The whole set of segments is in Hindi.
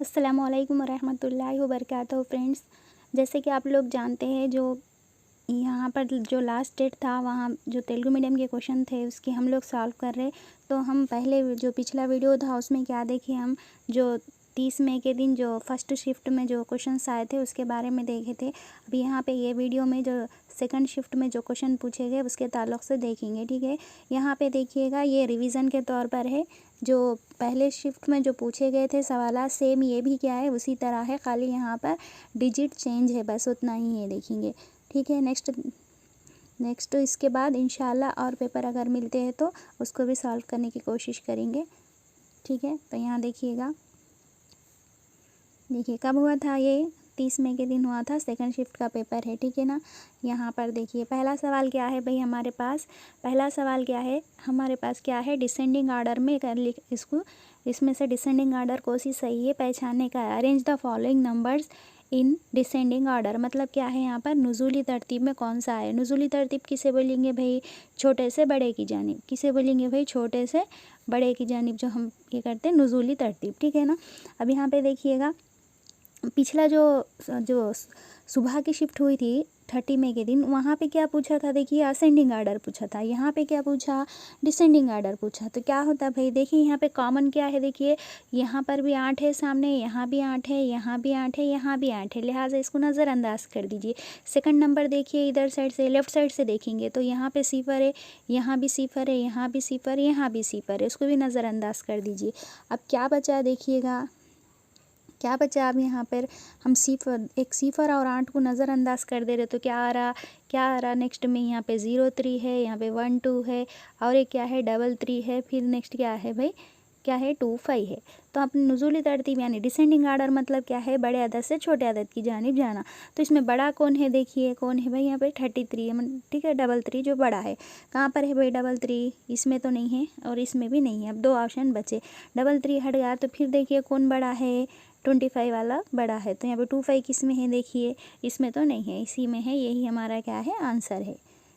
अस्सलामुअलैकुम वरहमतुल्लाहि वबरकातुहू। फ्रेंड्स, जैसे कि आप लोग जानते हैं, जो यहाँ पर जो लास्ट डेट था वहाँ जो तेलुगु मीडियम के क्वेश्चन थे उसकी हम लोग सॉल्व कर रहे। तो हम पहले जो पिछला वीडियो था उसमें क्या देखे, हम जो 30 मई के दिन जो फर्स्ट शिफ्ट में जो क्वेश्चंस आए थे उसके बारे में देखे थे। अभी यहाँ पे ये वीडियो में जो सेकंड शिफ्ट में जो क्वेश्चन पूछे गए उसके ताल्लुक़ से देखेंगे। ठीक है, यहाँ पे देखिएगा, ये रिवीजन के तौर पर है। जो पहले शिफ्ट में जो पूछे गए थे सवाल सेम ये भी क्या है उसी तरह है, खाली यहाँ पर डिजिट चेंज है, बस उतना ही है, देखेंगे। ठीक है, नेक्स्ट इसके बाद इंशाल्लाह और पेपर अगर मिलते हैं तो उसको भी सॉल्व करने की कोशिश करेंगे। ठीक है, तो यहाँ देखिएगा, देखिए कब हुआ था, ये 30 मई के दिन हुआ था, सेकंड शिफ्ट का पेपर है। ठीक है ना, यहाँ पर देखिए पहला सवाल क्या है भाई हमारे पास, पहला सवाल क्या है हमारे पास, क्या है डिसेंडिंग ऑर्डर में कर लिख इसको, इसमें से डिसेंडिंग ऑर्डर कौन सी सही है पहचानने का है। Arrange the following numbers in descending order, मतलब क्या है यहाँ पर नुज़ूली तरतीब में कौन सा है। नुज़ूली तरतीब किसे बोलेंगे भाई, छोटे से बड़े की जानिब, किसे बोलेंगे भाई, छोटे से बड़े की जानिब जो हम ये करते हैं नुज़ूली तरतीब। ठीक है ना, अब यहाँ पे देखिएगा, पिछला जो सुबह की शिफ्ट हुई थी 30 मई के दिन, वहाँ पे क्या पूछा था, देखिए असेंडिंग ऑर्डर पूछा था। यहाँ पे क्या पूछा, डिसेंडिंग ऑर्डर पूछा। तो क्या होता भाई, देखिए यहाँ पे कॉमन क्या है, देखिए यहाँ पर भी 8 है सामने, यहाँ भी 8 है, यहाँ भी 8 है, यहाँ भी 8 है, लिहाजा इसको नज़रअंदाज कर दीजिए। सेकंड नंबर देखिए इधर साइड से, लेफ्ट साइड से देखेंगे तो यहाँ पे सिफर है, यहाँ भी सिफर है, यहाँ भी सिफर, यहाँ भी सिफर है, उसको भी नज़रअंदाज कर दीजिए। अब क्या बचा देखिएगा, क्या बचा, अब यहाँ पर हम एक सिफर और 8 को नज़रअंदाज कर दे रहे, तो क्या आ रहा नेक्स्ट में, यहाँ पे 03 है, यहाँ पे 12 है, और एक क्या है 33 है, फिर नेक्स्ट क्या है भाई, क्या है 25 है। तो अपनी नुज़ूली तरतीब यानी डिसेंडिंग ऑर्डर मतलब क्या है, बड़े अदद से छोटे अदद की जानिब जाना। तो इसमें बड़ा कौन है, देखिए कौन है भाई, यहाँ पे 33 है। ठीक है, 33 जो बड़ा है, कहाँ पर है भाई 33, इसमें तो नहीं है और इसमें भी नहीं है। अब 2 ऑप्शन बचे, 33 हट गया, तो फिर देखिए कौन बड़ा है, 25 वाला बड़ा है। तो यहाँ पे 25 किस में है, देखिए इसमें तो नहीं है, इसी में है, यही हमारा क्या है आंसर है।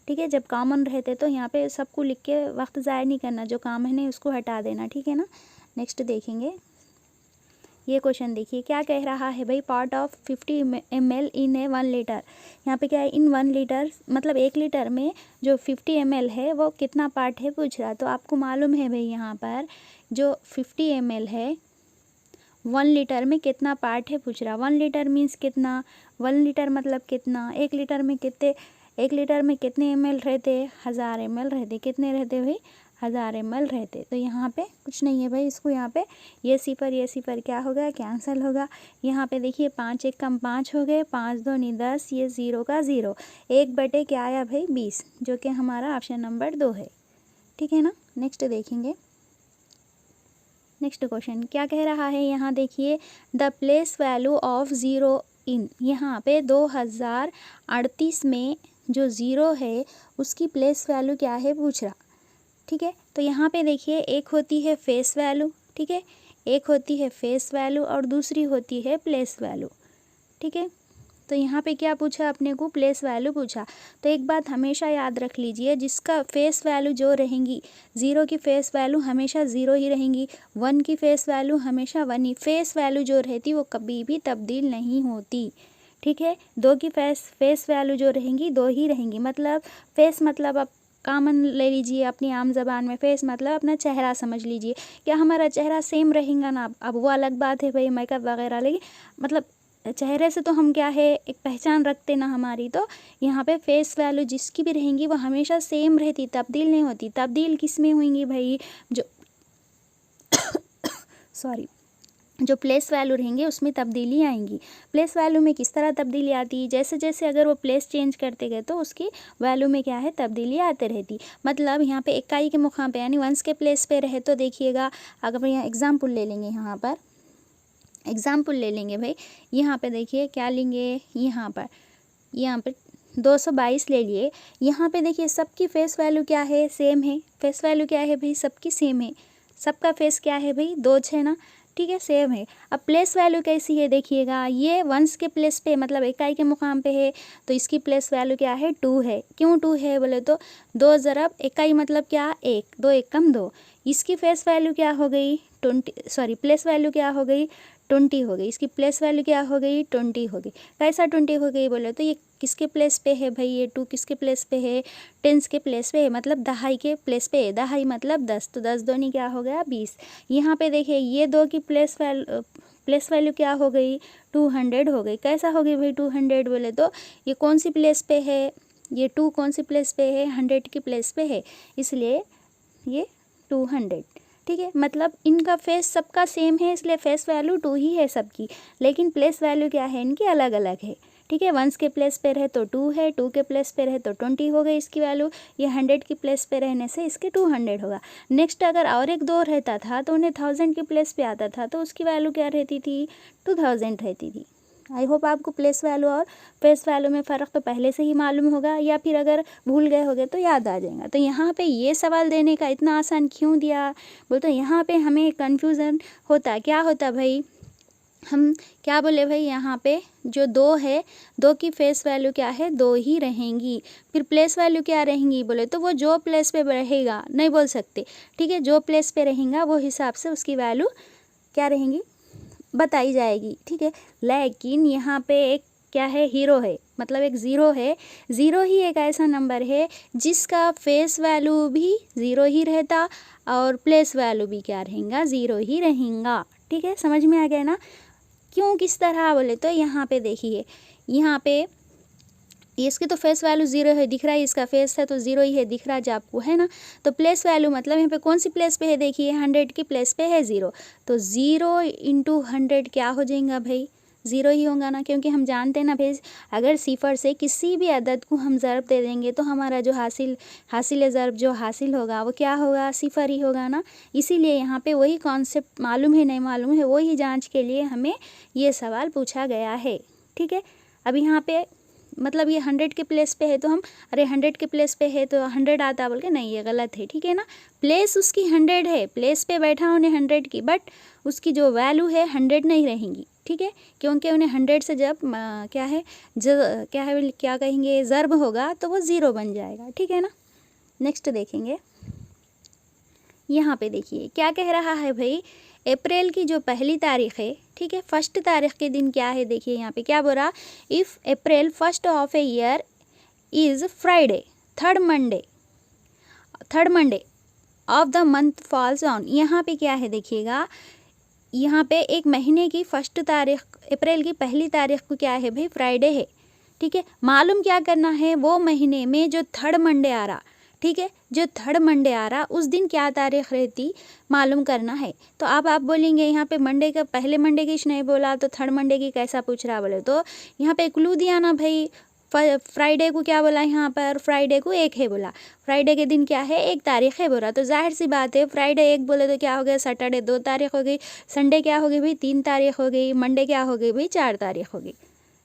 ठीक है, जब कॉमन रहते तो यहाँ पे सबको लिख के वक्त ज़ाया नहीं करना, जो कॉमन है उसको हटा देना। ठीक है ना, नेक्स्ट देखेंगे ये क्वेश्चन, देखिए क्या कह रहा है भाई, part of 50 ml in A 1 litre. यहाँ पे क्या है, इन 1 लीटर मतलब 1 लीटर में जो 50 ml है वो कितना पार्ट है पूछ रहा। तो आपको मालूम है भाई यहाँ पर जो 50 ml है 1 लीटर में कितना पार्ट है पूछ रहा। 1 लीटर मीन्स कितना, 1 लीटर मतलब कितना, 1 लीटर में कितने, 1 लीटर में कितने ml रहते, 1000 ml रहते, कितने रहते भाई 1000 ml रहते। तो यहाँ पे कुछ नहीं है भाई, इसको यहाँ पे ये सिफर क्या होगा, कैंसिल होगा। यहाँ पे देखिए 5 एक कम 5 हो गए, 5 2 नहीं 10, ये 0 का 0, 1 बटे क्या आया भाई 20, जो कि हमारा ऑप्शन नंबर 2 है। ठीक है ना, नेक्स्ट देखेंगे, नेक्स्ट क्वेश्चन क्या कह रहा है, यहाँ देखिए द प्लेस वैल्यू ऑफ 0 इन, यहाँ पे 2038 में जो 0 है उसकी प्लेस वैल्यू क्या है पूछ रहा। ठीक है, तो यहाँ पे देखिए एक होती है फेस वैल्यू, ठीक है, एक होती है फेस वैल्यू और दूसरी होती है प्लेस वैल्यू। ठीक है, तो यहाँ पे क्या पूछा अपने को, प्लेस वैल्यू पूछा। तो एक बात हमेशा याद रख लीजिए, जिसका फेस वैल्यू जो रहेंगी, 0 की फेस वैल्यू हमेशा 0 ही रहेंगी, 1 की फेस वैल्यू हमेशा 1 ही, फेस वैल्यू जो रहती वो कभी भी तब्दील नहीं होती। ठीक है, 2 की फेस वैल्यू जो रहेंगी 2 ही रहेंगी। मतलब फेस मतलब आप कॉमन ले लीजिए अपनी आम ज़बान में, फेस मतलब अपना चेहरा समझ लीजिए। क्या हमारा चेहरा सेम रहेगा ना, अब वो अलग बात है भाई मेकअप वगैरह, लेकिन मतलब चेहरे से तो हम क्या है एक पहचान रखते ना हमारी। तो यहाँ पे फेस वैल्यू जिसकी भी रहेंगी वो हमेशा सेम रहती, तब्दील नहीं होती। तब्दील किस में होंगी भाई, जो सॉरी जो प्लेस वैल्यू रहेंगे उसमें तब्दीली आएंगी। प्लेस वैल्यू में किस तरह तब्दीली आती है, जैसे जैसे अगर वो प्लेस चेंज करते गए तो उसकी वैल्यू में क्या है तब्दीली आते रहती। मतलब यहाँ पे इकाई के मुकाम पे यानी वंस के प्लेस पे रहे तो देखिएगा, अगर यहाँ एग्जाम्पल ले लेंगे, यहाँ पर एग्जाम्पल ले लेंगे भाई, यहाँ पे देखिए क्या लेंगे, यहाँ पर 222 ले लिए। यहाँ पे देखिए सबकी फेस वैल्यू क्या है, सेम है। फेस वैल्यू क्या है भाई, सबकी सेम है, सबका फेस क्या है भाई 2 है ना, ठीक है सेम है। अब प्लेस वैल्यू कैसी है देखिएगा, ये वंस के प्लेस पे मतलब इकाई के मुकाम पे है, तो इसकी प्लेस वैल्यू क्या है 2 है। क्यों 2 है बोले तो 2 ज़रब इकाई मतलब क्या 1, 2 1 कम 2। इसकी फेस वैल्यू क्या हो गई प्लेस वैल्यू क्या हो गई 20 हो गई। इसकी प्लेस वैल्यू क्या हो गई? 20 हो गई। कैसा 20 हो गई बोले तो ये किसके प्लेस पे है भाई? ये 2 किसके प्लेस पे है? टेंस के प्लेस पे है, मतलब दहाई के प्लेस पे है। दहाई मतलब 10, तो 10 दूनी क्या हो गया? 20। यहाँ पे देखिए ये 2 की प्लेस वैल्यू क्या हो गई? 200 हो गई। कैसा हो गई भाई 200 बोले तो ये कौन सी प्लेस पे है? ये 2 कौन सी प्लेस पे है? 100 की प्लेस पे है, इसलिए ये 200। ठीक है, मतलब इनका फेस सबका सेम है, इसलिए फेस वैल्यू 2 ही है सबकी, लेकिन प्लेस वैल्यू क्या है इनकी? अलग अलग है। ठीक है, 1 के प्लेस पे रहे तो 2 है, 2 के प्लेस पे रहे तो 20 हो गई इसकी वैल्यू। ये 100 की प्लेस पे रहने से इसके 200 होगा। नेक्स्ट अगर और एक 2 रहता था तो उन्हें 1000 की प्लेस पे आता था, तो उसकी वैल्यू क्या रहती थी? 2000 रहती थी। आई होप आपको प्लेस वैल्यू और फेस वैल्यू में फ़र्क तो पहले से ही मालूम होगा, या फिर अगर भूल गए होगे तो याद आ जाएगा। तो यहाँ पे ये सवाल देने का इतना आसान क्यों दिया बोल तो यहाँ पे हमें कन्फ्यूज़न होता। क्या होता भाई? हम क्या बोले भाई, यहाँ पे जो 2 है, 2 की फेस वैल्यू क्या है? 2 ही रहेंगी। फिर प्लेस वैल्यू क्या रहेंगी बोले तो वो जो प्लेस पे रहेगा नहीं बोल सकते। ठीक है, जो प्लेस पे रहेगा वो हिसाब से उसकी वैल्यू क्या रहेंगी बताई जाएगी। ठीक है, लेकिन यहाँ पे एक क्या है? हीरो है, मतलब एक ज़ीरो है। ज़ीरो ही एक ऐसा नंबर है जिसका फेस वैल्यू भी ज़ीरो ही रहता और प्लेस वैल्यू भी क्या रहेगा? ज़ीरो ही रहेगा। ठीक है, समझ में आ गया ना? क्यों, किस तरह बोले तो यहाँ पे देखिए, यहाँ पे इसकी तो फेस वैल्यू 0 है, दिख रहा है, इसका फेस है तो 0 ही है, दिख रहा है आपको, है ना? तो प्लेस वैल्यू मतलब यहाँ पे कौन सी प्लेस पे है? देखिए 100 की प्लेस पे है 0, तो 0 इंटू 100 क्या हो जाएगा भाई? 0 ही होगा ना, क्योंकि हम जानते हैं ना भाई, अगर सिफर से किसी भी अदद को हम ज़र्ब दे देंगे तो हमारा जो हासिल ज़र्ब जो हासिल होगा वो क्या होगा? सिफर ही होगा ना। इसीलिए यहाँ पे वही कॉन्सेप्ट मालूम है नहीं मालूम है वही जांच के लिए हमें ये सवाल पूछा गया है। ठीक है, अब यहाँ पे मतलब ये 100 के प्लेस पे है तो हम अरे 100 के प्लेस पे है तो 100 आता बोल के नहीं, ये गलत है। ठीक है ना, प्लेस उसकी 100 है, प्लेस पे बैठा उन्हें 100 की, बट उसकी जो वैल्यू है 100 नहीं रहेंगी। ठीक है, क्योंकि उन्हें 100 से जब क्या कहेंगे ज़र्ब होगा तो वो 0 बन जाएगा। ठीक है ना, नेक्स्ट देखेंगे। यहाँ पे देखिए क्या कह रहा है भाई, अप्रैल की जो पहली तारीख है, ठीक है, फर्स्ट तारीख के दिन क्या है? देखिए यहाँ पे क्या बोल रहा, if April first of a year is Friday, third Monday of the month falls on. यहाँ पे क्या है देखिएगा, यहाँ पे एक महीने की फर्स्ट तारीख, अप्रैल की पहली तारीख को क्या है भाई? फ्राइडे है। ठीक है, मालूम क्या करना है? वो महीने में जो थर्ड मंडे आ रहा, ठीक है, जो थर्ड मंडे आ रहा उस दिन क्या तारीख रहती मालूम करना है। तो अब आप बोलेंगे यहाँ पे मंडे का पहले मंडे की नहीं बोला तो थर्ड मंडे की कैसा पूछ रहा बोले तो यहाँ पे क्लू दिया ना भाई, फ्राइडे को क्या बोला यहाँ पर? फ्राइडे को 1 है बोला, फ्राइडे के दिन क्या है? 1 तारीख है बोला, तो जाहिर सी बात है फ्राइडे 1 बोले तो क्या हो गया? सैटरडे 2 तारीख हो गई, संडे क्या हो गई भाई? 3 तारीख हो गई, मंडे क्या हो गई भाई? 4 तारीख हो गई।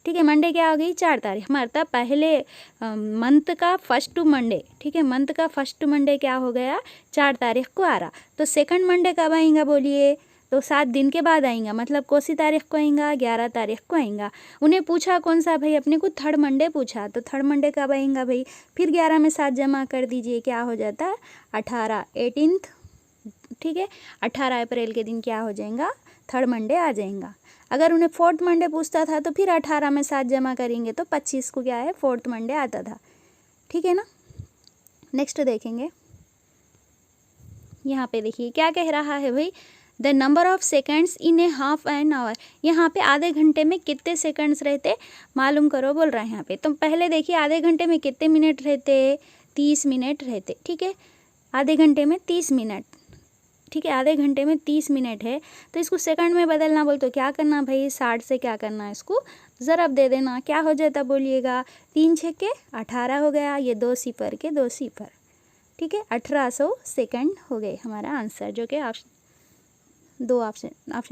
ठीक है, मंडे क्या हो गई? 4 तारीख, मतलब पहले मंथ का फर्स्ट मंडे, ठीक है, मंथ का फर्स्ट मंडे क्या हो गया? 4 तारीख को आ रहा। तो सेकंड मंडे कब आएगा बोलिए? तो 7 दिन के बाद आएगा, मतलब कौन सी तारीख को आएगा? 11 तारीख को आएगा। उन्हें पूछा कौन सा भाई? अपने को थर्ड मंडे पूछा, तो थर्ड मंडे कब आएगा भाई? फिर 11 में 7 जमा कर दीजिए, क्या हो जाता है? 18, 18th। ठीक है, 18 अप्रैल के दिन क्या हो जाएगा? थर्ड मंडे आ जाएगा। अगर उन्हें फोर्थ मंडे पूछता था तो फिर 18 में 7 जमा करेंगे तो 25 को क्या है? फोर्थ मंडे आता था। ठीक है ना, नेक्स्ट देखेंगे। यहाँ पे देखिए क्या कह रहा है भाई, the number of seconds in A half an hour. यहाँ पे आधे घंटे में कितने सेकंड्स रहते मालूम करो बोल रहा है यहाँ पे। तो पहले देखिए आधे घंटे में कितने मिनट रहते? 30 मिनट रहते। ठीक है, आधे घंटे में 30 मिनट। ठीक है, आधे घंटे में 30 मिनट है, तो इसको सेकंड में बदलना बोल तो क्या करना भाई? 60 से क्या करना है? इसको ज़रब दे देना। क्या हो जाता बोलिएगा? 3 छक्के 18 हो गया, ये 2 सिफर के 2 सिफर। ठीक है, 1800 सेकंड हो गए हमारा आंसर, जो कि ऑप्शन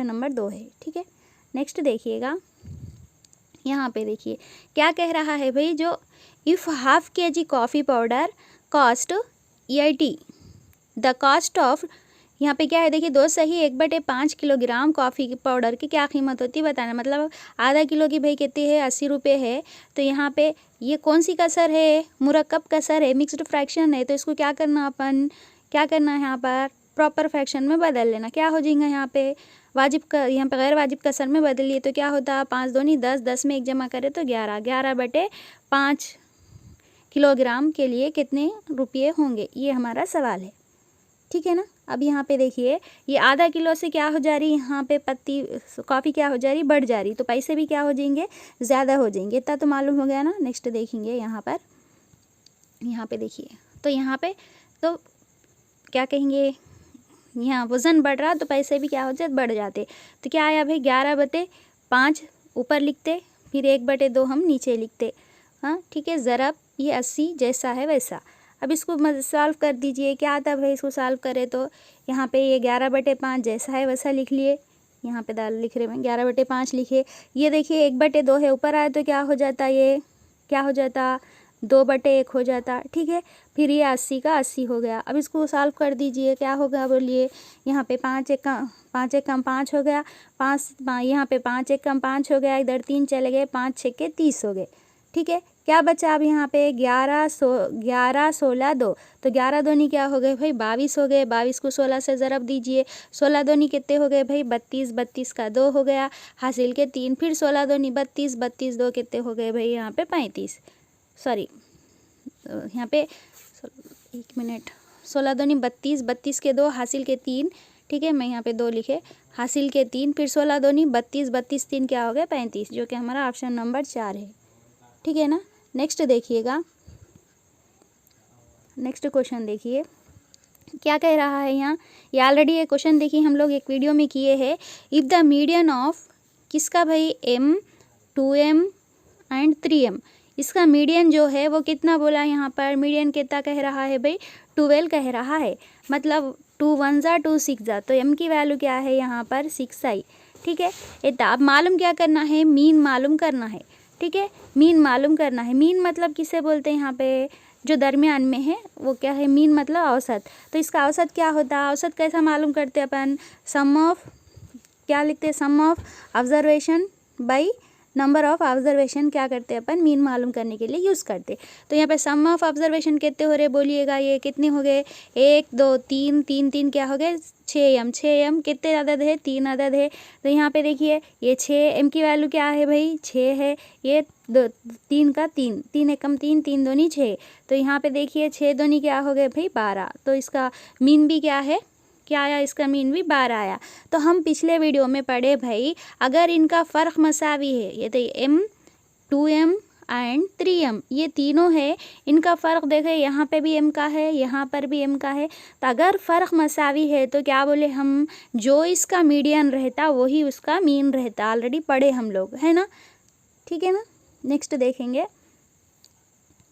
नंबर 2 है। ठीक है, नेक्स्ट देखिएगा। यहाँ पे देखिए क्या कह रहा है भाई, जो if half kg coffee powder cost 80, the cost of, यहाँ पे क्या है देखिए 2 सही 1/5 किलोग्राम कॉफ़ी पाउडर की क्या कीमत होती है बताना। मतलब आधा किलो की भाई कितनी है? 80 रुपये है। तो यहाँ पे ये कौन सी कसर है? मुरक्कब कसर है, मिक्स्ड फ्रैक्शन है। तो इसको क्या करना अपन, क्या करना है यहाँ पर? प्रॉपर फ्रैक्शन में बदल लेना। क्या हो जाएगा यहाँ पे वाजिब का, यहाँ पे गैर वाजिब कसर में बदलिए तो क्या होता है 5 दूनी 10, 10 में 1 जमा करे तो 11, 11/5 किलोग्राम के लिए कितने रुपये होंगे, ये हमारा सवाल है। ठीक है ना। अब यहाँ पे देखिए ये आधा किलो से क्या हो जा रही, यहाँ पे पत्ती कॉफ़ी क्या हो जा रही, बढ़ जा रही, तो पैसे भी क्या हो जाएंगे, ज़्यादा हो जाएंगे। इतना तो मालूम हो गया ना। नेक्स्ट देखेंगे यहाँ पर, यहाँ पे देखिए तो यहाँ पे तो क्या कहेंगे, यहाँ वज़न बढ़ रहा तो पैसे भी क्या हो जाते, बढ़ जाते। तो क्या आया भाई 11/5 ऊपर लिखते, फिर 1/2 हम नीचे लिखते। हाँ ठीक है। ज़रब ये 80 जैसा है वैसा। अब इसको सॉल्व कर दीजिए। क्या आता है भाई इसको सॉल्व करें तो यहाँ पे ये 11/5 जैसा है वैसा लिख लिए, यहाँ पे दाल लिख रहे हैं 11/5 लिखे। ये देखिए 1/2 है, ऊपर आया तो क्या हो जाता, ये क्या हो जाता 2/1 हो जाता। ठीक है। फिर ये 80 का 80 हो गया। अब इसको सॉल्व कर दीजिए। क्या होगा बोलिए, यहाँ पे 5 एक कम 5 हो गया, 5 यहाँ पे 5 एक कम 5 हो गया, इधर 3 चले गए, 5 6 के 30 हो गए। ठीक है। क्या बचा अब यहाँ पे 11 16 2, तो 11 दूनी क्या हो गए भाई 22 हो गए। 22 को 16 से ज़रब दीजिए, 16 दूनी कितने हो गए भाई 32, 32 का 2 हो गया, हासिल के 3, फिर 16 दूनी 32, 32 2 कितने हो गए भाई यहाँ पे 35, सॉरी यहाँ पे 1 मिनट, 16 दूनी 32, 32 के 2 हासिल के 3। ठीक है। मैं यहाँ पे 2 लिखे, हासिल के 3, फिर 16 दूनी 32, 32 3 क्या हो गया 35, जो कि हमारा ऑप्शन नंबर 4 है। ठीक है ना। नेक्स्ट देखिएगा, नेक्स्ट क्वेश्चन देखिए क्या कह रहा है यहाँ। ये ऑलरेडी ये क्वेश्चन देखिए हम लोग एक वीडियो में किए हैं। इफ़ द मीडियन ऑफ किसका भाई m 2m एंड 3m, इसका मीडियन जो है वो कितना बोला यहाँ पर, मीडियन कितना कह रहा है भाई 12 कह रहा है। मतलब 2 1 जा 2 6 जा, तो m की वैल्यू क्या है यहाँ पर 6 आई। ठीक है। इतना अब मालूम क्या करना है, मीन मालूम करना है। ठीक है। मीन मालूम करना है। मीन मतलब किसे बोलते हैं यहाँ पे, जो दरमियान में है वो क्या है, मीन मतलब औसत। तो इसका औसत क्या होता है, औसत कैसा मालूम करते हैं अपन, सम ऑफ क्या लिखते हैं, sum of observation by number of observation क्या करते हैं अपन, मीन मालूम करने के लिए यूज़ करते। तो यहाँ पे सम ऑफ ऑब्जर्वेशन कितने हो रहे बोलिएगा, ये कितने हो गए 1 2 3 3 3 क्या हो गए 6m, 6m कितने अदद है 3 अदद है। तो यहाँ पे देखिए ये 6m की वैल्यू क्या है भाई 6 है, ये 3 का 3, 3 एकम 3, 3 दूनी 6, तो यहाँ पे देखिए 6 दूनी क्या हो गए भाई 12। तो इसका मीन भी क्या है, क्या आया, इसका मीन भी 12 आया। तो हम पिछले वीडियो में पढ़े भाई अगर इनका फ़र्क मसावी है, ये तो m 2m एंड 3m ये तीनों है, इनका फ़र्क देखें यहाँ पे भी m का है, यहाँ पर भी m का है। तो अगर फ़र्क मसावी है तो क्या बोले हम, जो इसका मीडियन रहता वही उसका मीन रहता। ऑलरेडी पढ़े हम लोग, है ना। ठीक है ना। नेक्स्ट देखेंगे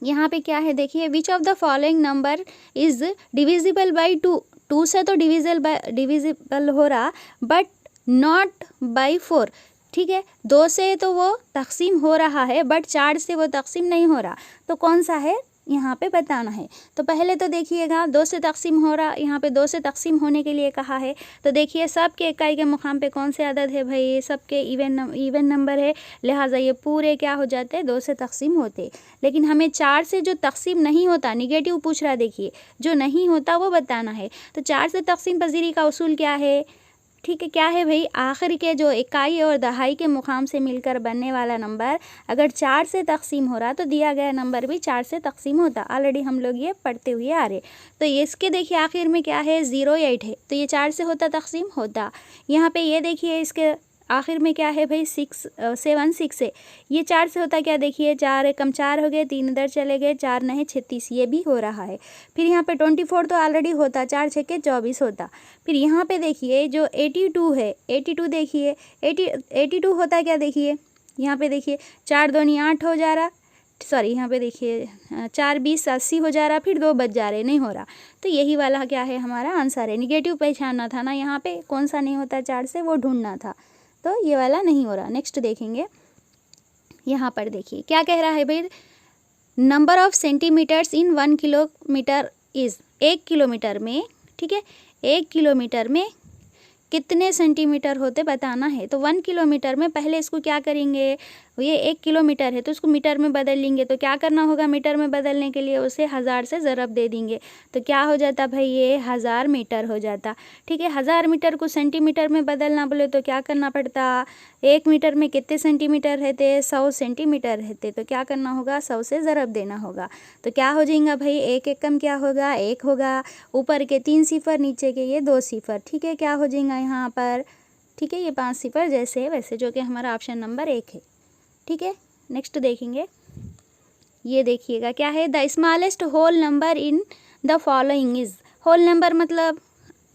यहाँ पे क्या है, देखिए which of the following number is divisible by 2, 2 से तो डिविजिबल हो रहा बट नॉट बाई 4। ठीक है। 2 से तो वो तकसीम हो रहा है बट 4 से वो तकसीम नहीं हो रहा, तो कौन सा है यहाँ पे बताना है। तो पहले तो देखिएगा 2 से तकसीम हो रहा, यहाँ पे 2 से तकसीम होने के लिए कहा है। तो देखिए सब के इकाई के मुकाम पे कौन से अदद है भाई, सबके इवन नंबर है, लिहाजा ये पूरे क्या हो जाते हैं 2 से तकसीम होते। लेकिन हमें 4 से जो तकसीम नहीं होता, निगेटिव पूछ रहा है, देखिए जो नहीं होता वो बताना है। तो 4 से तकसीम पजीरी का उसूल क्या है, ठीक है, क्या है भाई आखिर के जो इकाई और दहाई के मुकाम से मिलकर बनने वाला नंबर अगर 4 से तकसीम हो रहा तो दिया गया नंबर भी 4 से तकसीम होता। ऑलरेडी हम लोग ये पढ़ते हुए आ रहे। तो इसके देखिए आखिर में क्या है 08 है, तो ये 4 से होता तकसीम होता। यहाँ पे ये देखिए इसके आखिर में क्या है भाई 676 है, ये 4 से होता क्या, देखिए 4 एकम 4 हो गए, 3 इधर चले गए, 4 नहीं 36, ये भी हो रहा है। फिर यहाँ पे 24 तो ऑलरेडी होता, 4 6 के 24 होता। फिर यहाँ पे देखिए जो 82 है, 82 देखिए 82 होता क्या, देखिए यहाँ पे देखिए 4 दूनी 8 हो जा रहा, सॉरी यहाँ पे देखिए 4 20 80 हो जा रहा, फिर 2 बच जा रहे, नहीं हो रहा। तो यही वाला क्या है हमारा आंसर है। निगेटिव पहचानना था ना, यहाँ पे कौन सा नहीं होता 4 से, वो ढूंढना था, तो ये वाला नहीं हो रहा। नेक्स्ट देखेंगे यहाँ पर देखिए क्या कह रहा है भाई, number of centimetres in 1 kilometre is, 1 kilometre में, ठीक है 1 किलोमीटर में कितने सेंटीमीटर होते बताना है। तो 1 किलोमीटर में पहले इसको क्या करेंगे, ये 1 किलोमीटर है तो इसको मीटर में बदल लेंगे। तो क्या करना होगा, मीटर में बदलने के लिए उसे 1000 से ज़रब दे देंगे। तो क्या हो जाता भाई, ये 1000 मीटर हो जाता। ठीक है, 1000 मीटर को सेंटीमीटर में बदलना बोले तो क्या करना पड़ता, 1 मीटर में कितने सेंटीमीटर रहते, 100 सेंटीमीटर रहते। तो क्या करना होगा, 100 से ज़रब देना होगा। तो क्या हो जाएगा भाई, 1 एकम क्या होगा, 1 होगा। ऊपर के 3 सिफर, नीचे के ये 2 सिफर। ठीक है, क्या हो जाएगा यहाँ पर, ठीक है, ये 5 सिफर जैसे है वैसे, जो कि हमारा ऑप्शन नंबर 1 है। ठीक है, नेक्स्ट देखेंगे, ये देखिएगा क्या है, the smallest whole number in the following is. Whole number मतलब,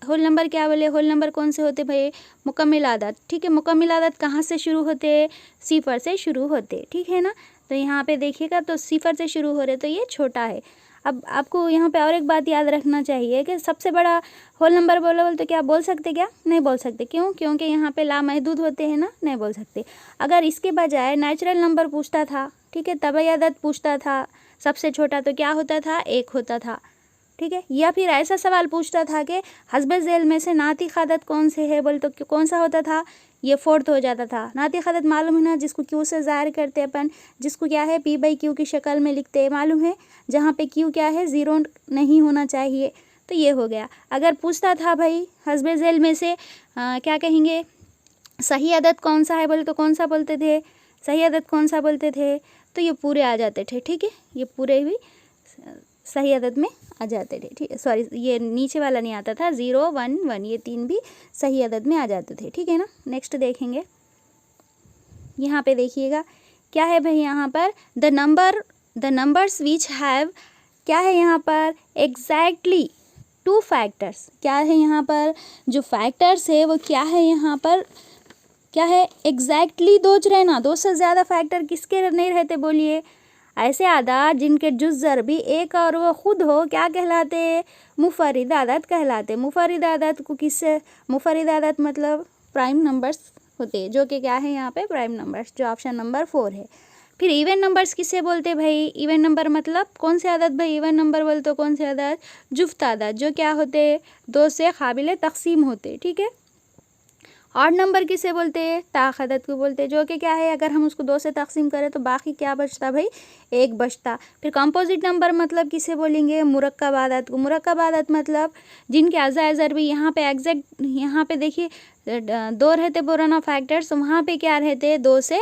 होल नंबर क्या बोले, होल नंबर कौन से होते भाई, मुकम्मिल आदत। ठीक है, मुकम्मिल आदत कहाँ से शुरू होते, सिफर से शुरू होते। ठीक है ना, तो यहाँ पे देखिएगा तो सिफर से शुरू हो रहे, तो ये छोटा है। अब आपको यहाँ पे और एक बात याद रखना चाहिए कि सबसे बड़ा होल नंबर बोलो तो क्या बोल सकते, क्या नहीं बोल सकते, क्यों, क्योंकि यहाँ पे लामहदूद होते हैं ना, नहीं बोल सकते। अगर इसके बजाय नेचुरल नंबर पूछता था, ठीक है, तबई अदद पूछता था सबसे छोटा, तो क्या होता था, 1 होता था। ठीक है, या फिर ऐसा सवाल पूछता था कि हस्ब ज़ैल में से नातिक़ आदत कौन से है बोल, तो कौन सा होता था, ये 4th हो जाता था। नातिक़ आदत मालूम है ना, जिसको क्यू से ज़ाहिर करते अपन, जिसको क्या है P/Q की शक्ल में लिखते हैं, मालूम है, जहाँ पे Q क्या है, 0 नहीं होना चाहिए। तो ये हो गया। अगर पूछता था भाई हस्ब ज़ैल में से क्या कहेंगे, सही अदद कौन सा है बोले, तो कौन सा बोलते थे, सही अदद कौन सा बोलते थे, तो ये पूरे आ जाते थे। ठीक है, ये पूरे भी सही अदद में आ जाते थे। ठीक है, सॉरी, ये नीचे वाला नहीं आता था, 0 1 1, ये 3 भी सही अदद में आ जाते थे। ठीक है ना, नेक्स्ट देखेंगे, यहाँ पे देखिएगा क्या है भाई, यहाँ पर द नंबर्स विच हैव, क्या है यहाँ पर, एग्जैक्टली 2 फैक्टर्स। क्या है यहाँ पर, जो फैक्टर्स है वो क्या है यहाँ पर, क्या है, एग्जैक्टली 2 रहना, 2 से ज़्यादा फैक्टर किसके नहीं रहते बोलिए, ऐसे आदात जिनके जुज़ ज़रबी 1 और वो ख़ुद हो, क्या कहलाते, मुफर्रिद आदत कहलाते। मुफर्रिद आदत को किससे, मुफर्रिद आदत मतलब प्राइम नंबर्स होते, जो कि क्या है यहाँ पे, प्राइम नंबर्स, जो ऑप्शन नंबर 4 है। फिर इवन नंबर्स किससे बोलते भाई, इवन नंबर मतलब कौन से आदत भाई, इवन नंबर बोलते तो कौन से आदत, जुफ्त आदत, जो क्या होते, 2 से काबिल तकसीम होते। ठीक है, ऑड नंबर किसे बोलते हैं, ताक अदद को बोलते हैं, जो कि क्या है, अगर हम उसको 2 से तकसीम करें तो बाकी क्या बचता भाई, 1 बचता। फिर कंपोजिट नंबर मतलब किसे बोलेंगे, मुरक्कब आदत को। मुरक्कब आदत मतलब जिनके अज़ा ज़रबी यहाँ पे एग्जैक्ट, यहाँ पे देखिए 2 रहते पुराना फैक्टर्स, वहाँ पे क्या रहते, 2 से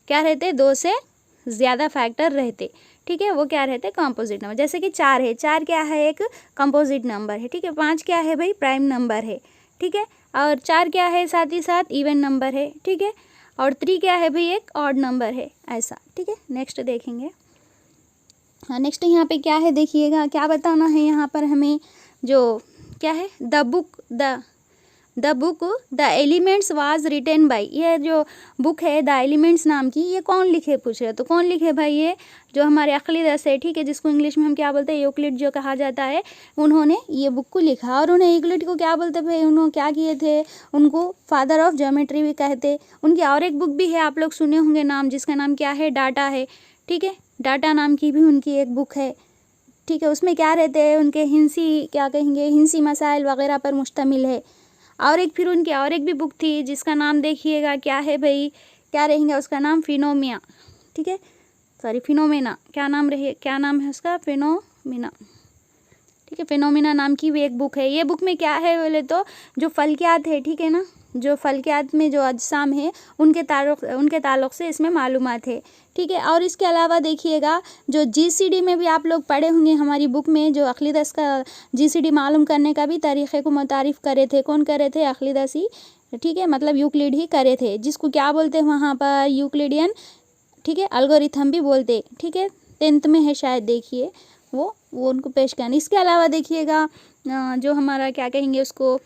क्या रहते, 2 से ज़्यादा फैक्टर रहते। ठीक है, वो क्या रहते, कंपोजिट नंबर। जैसे कि 4 है, 4 क्या है, एक कंपोजिट नंबर है। ठीक है, 5 क्या है भाई, प्राइम नंबर है। ठीक है, और 4 क्या है, साथ ही साथ इवन नंबर है। ठीक है, और 3 क्या है भाई, एक ऑड नंबर है, ऐसा। ठीक है, नेक्स्ट देखेंगे, हाँ नेक्स्ट यहाँ पे क्या है देखिएगा, क्या बताना है यहाँ पर हमें, जो क्या है, the book the elements was written by, ये जो बुक है द एलिमेंट्स नाम की, ये कौन लिखे पूछ रहे, तो कौन लिखे भाई, ये जो हमारे अक्लीदस है। ठीक है, जिसको इंग्लिश में हम क्या बोलते हैं, यूक्लिड जो कहा जाता है, उन्होंने ये बुक को लिखा। और उन्हें यूक्लिड को क्या बोलते भाई, उन्होंने क्या किए थे, उनको फादर ऑफ ज्योमेट्री भी कहते। उनकी और एक बुक भी है, आप लोग सुने होंगे नाम, जिसका नाम क्या है, डाटा है। ठीक है, डाटा नाम की भी उनकी एक बुक है। ठीक है, उसमें क्या रहते हैं, उनके हिंसी, क्या कहेंगे, हिंसी मसाइल वगैरह पर मुश्तमिल है। और एक फिर उनकी और एक भी बुक थी, जिसका नाम देखिएगा क्या है भाई, क्या रहेगा उसका नाम, फिनोमिया। ठीक है, सॉरी फिनोमेना, क्या नाम रहे, क्या नाम है उसका, फिनोमिना। ठीक है, फिनोमिना नाम की भी एक बुक है। ये बुक में क्या है बोले तो, जो फल्कियात है, ठीक है ना, जो फल्कियात में जो अजसाम है, उनके ताल्लुक़ से इसमें मालूमात है। ठीक है, और इसके अलावा देखिएगा जो GCD में भी आप लोग पढ़े होंगे हमारी बुक में, जो अक्लीदस का GCD मालूम करने का भी तरीक़े को मुतारिफ़ करे थे, कौन करे थे, अक्लीदस ही। ठीक है, मतलब यूक्लिड ही करे थे, जिसको क्या बोलते हैं वहाँ पर, यूक्लिडियन। ठीक है, एल्गोरिथम भी बोलते। ठीक है, 10th में है शायद, देखिए वो उनको पेश करना। इसके अलावा देखिएगा जो हमारा क्या कहेंगे उसको,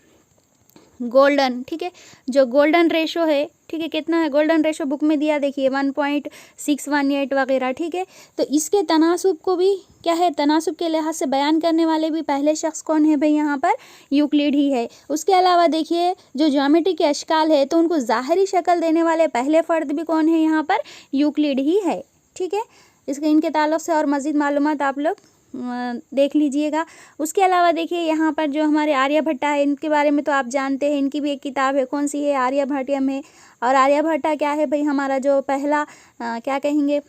गोल्डन। ठीक है, जो गोल्डन रेशो है, ठीक है, कितना है गोल्डन रेशो बुक में दिया, देखिए 1.618 वगैरह। ठीक है, तो इसके तनासुब को भी क्या है, तनासुब के लिहाज से बयान करने वाले भी पहले शख्स कौन है भाई, यहाँ पर यूक्लिड ही है। उसके अलावा देखिए जो ज्योमेट्री के अशकाल है, तो उनको ज़ाहरी शक्ल देने वाले पहले फ़र्द भी कौन है, यहाँ पर यूक्लिड ही है। ठीक है, इसके इनके ताल्लुक़ से और मज़ीद मालूमात आप लोग देख लीजिएगा। उसके अलावा देखिए यहाँ पर जो हमारे आर्यभट्टा है, इनके बारे में तो आप जानते हैं, इनकी भी एक किताब है, कौन सी है, आर्यभट्टयम है। और आर्यभट्टा क्या है भाई, हमारा जो पहला क्या कहेंगे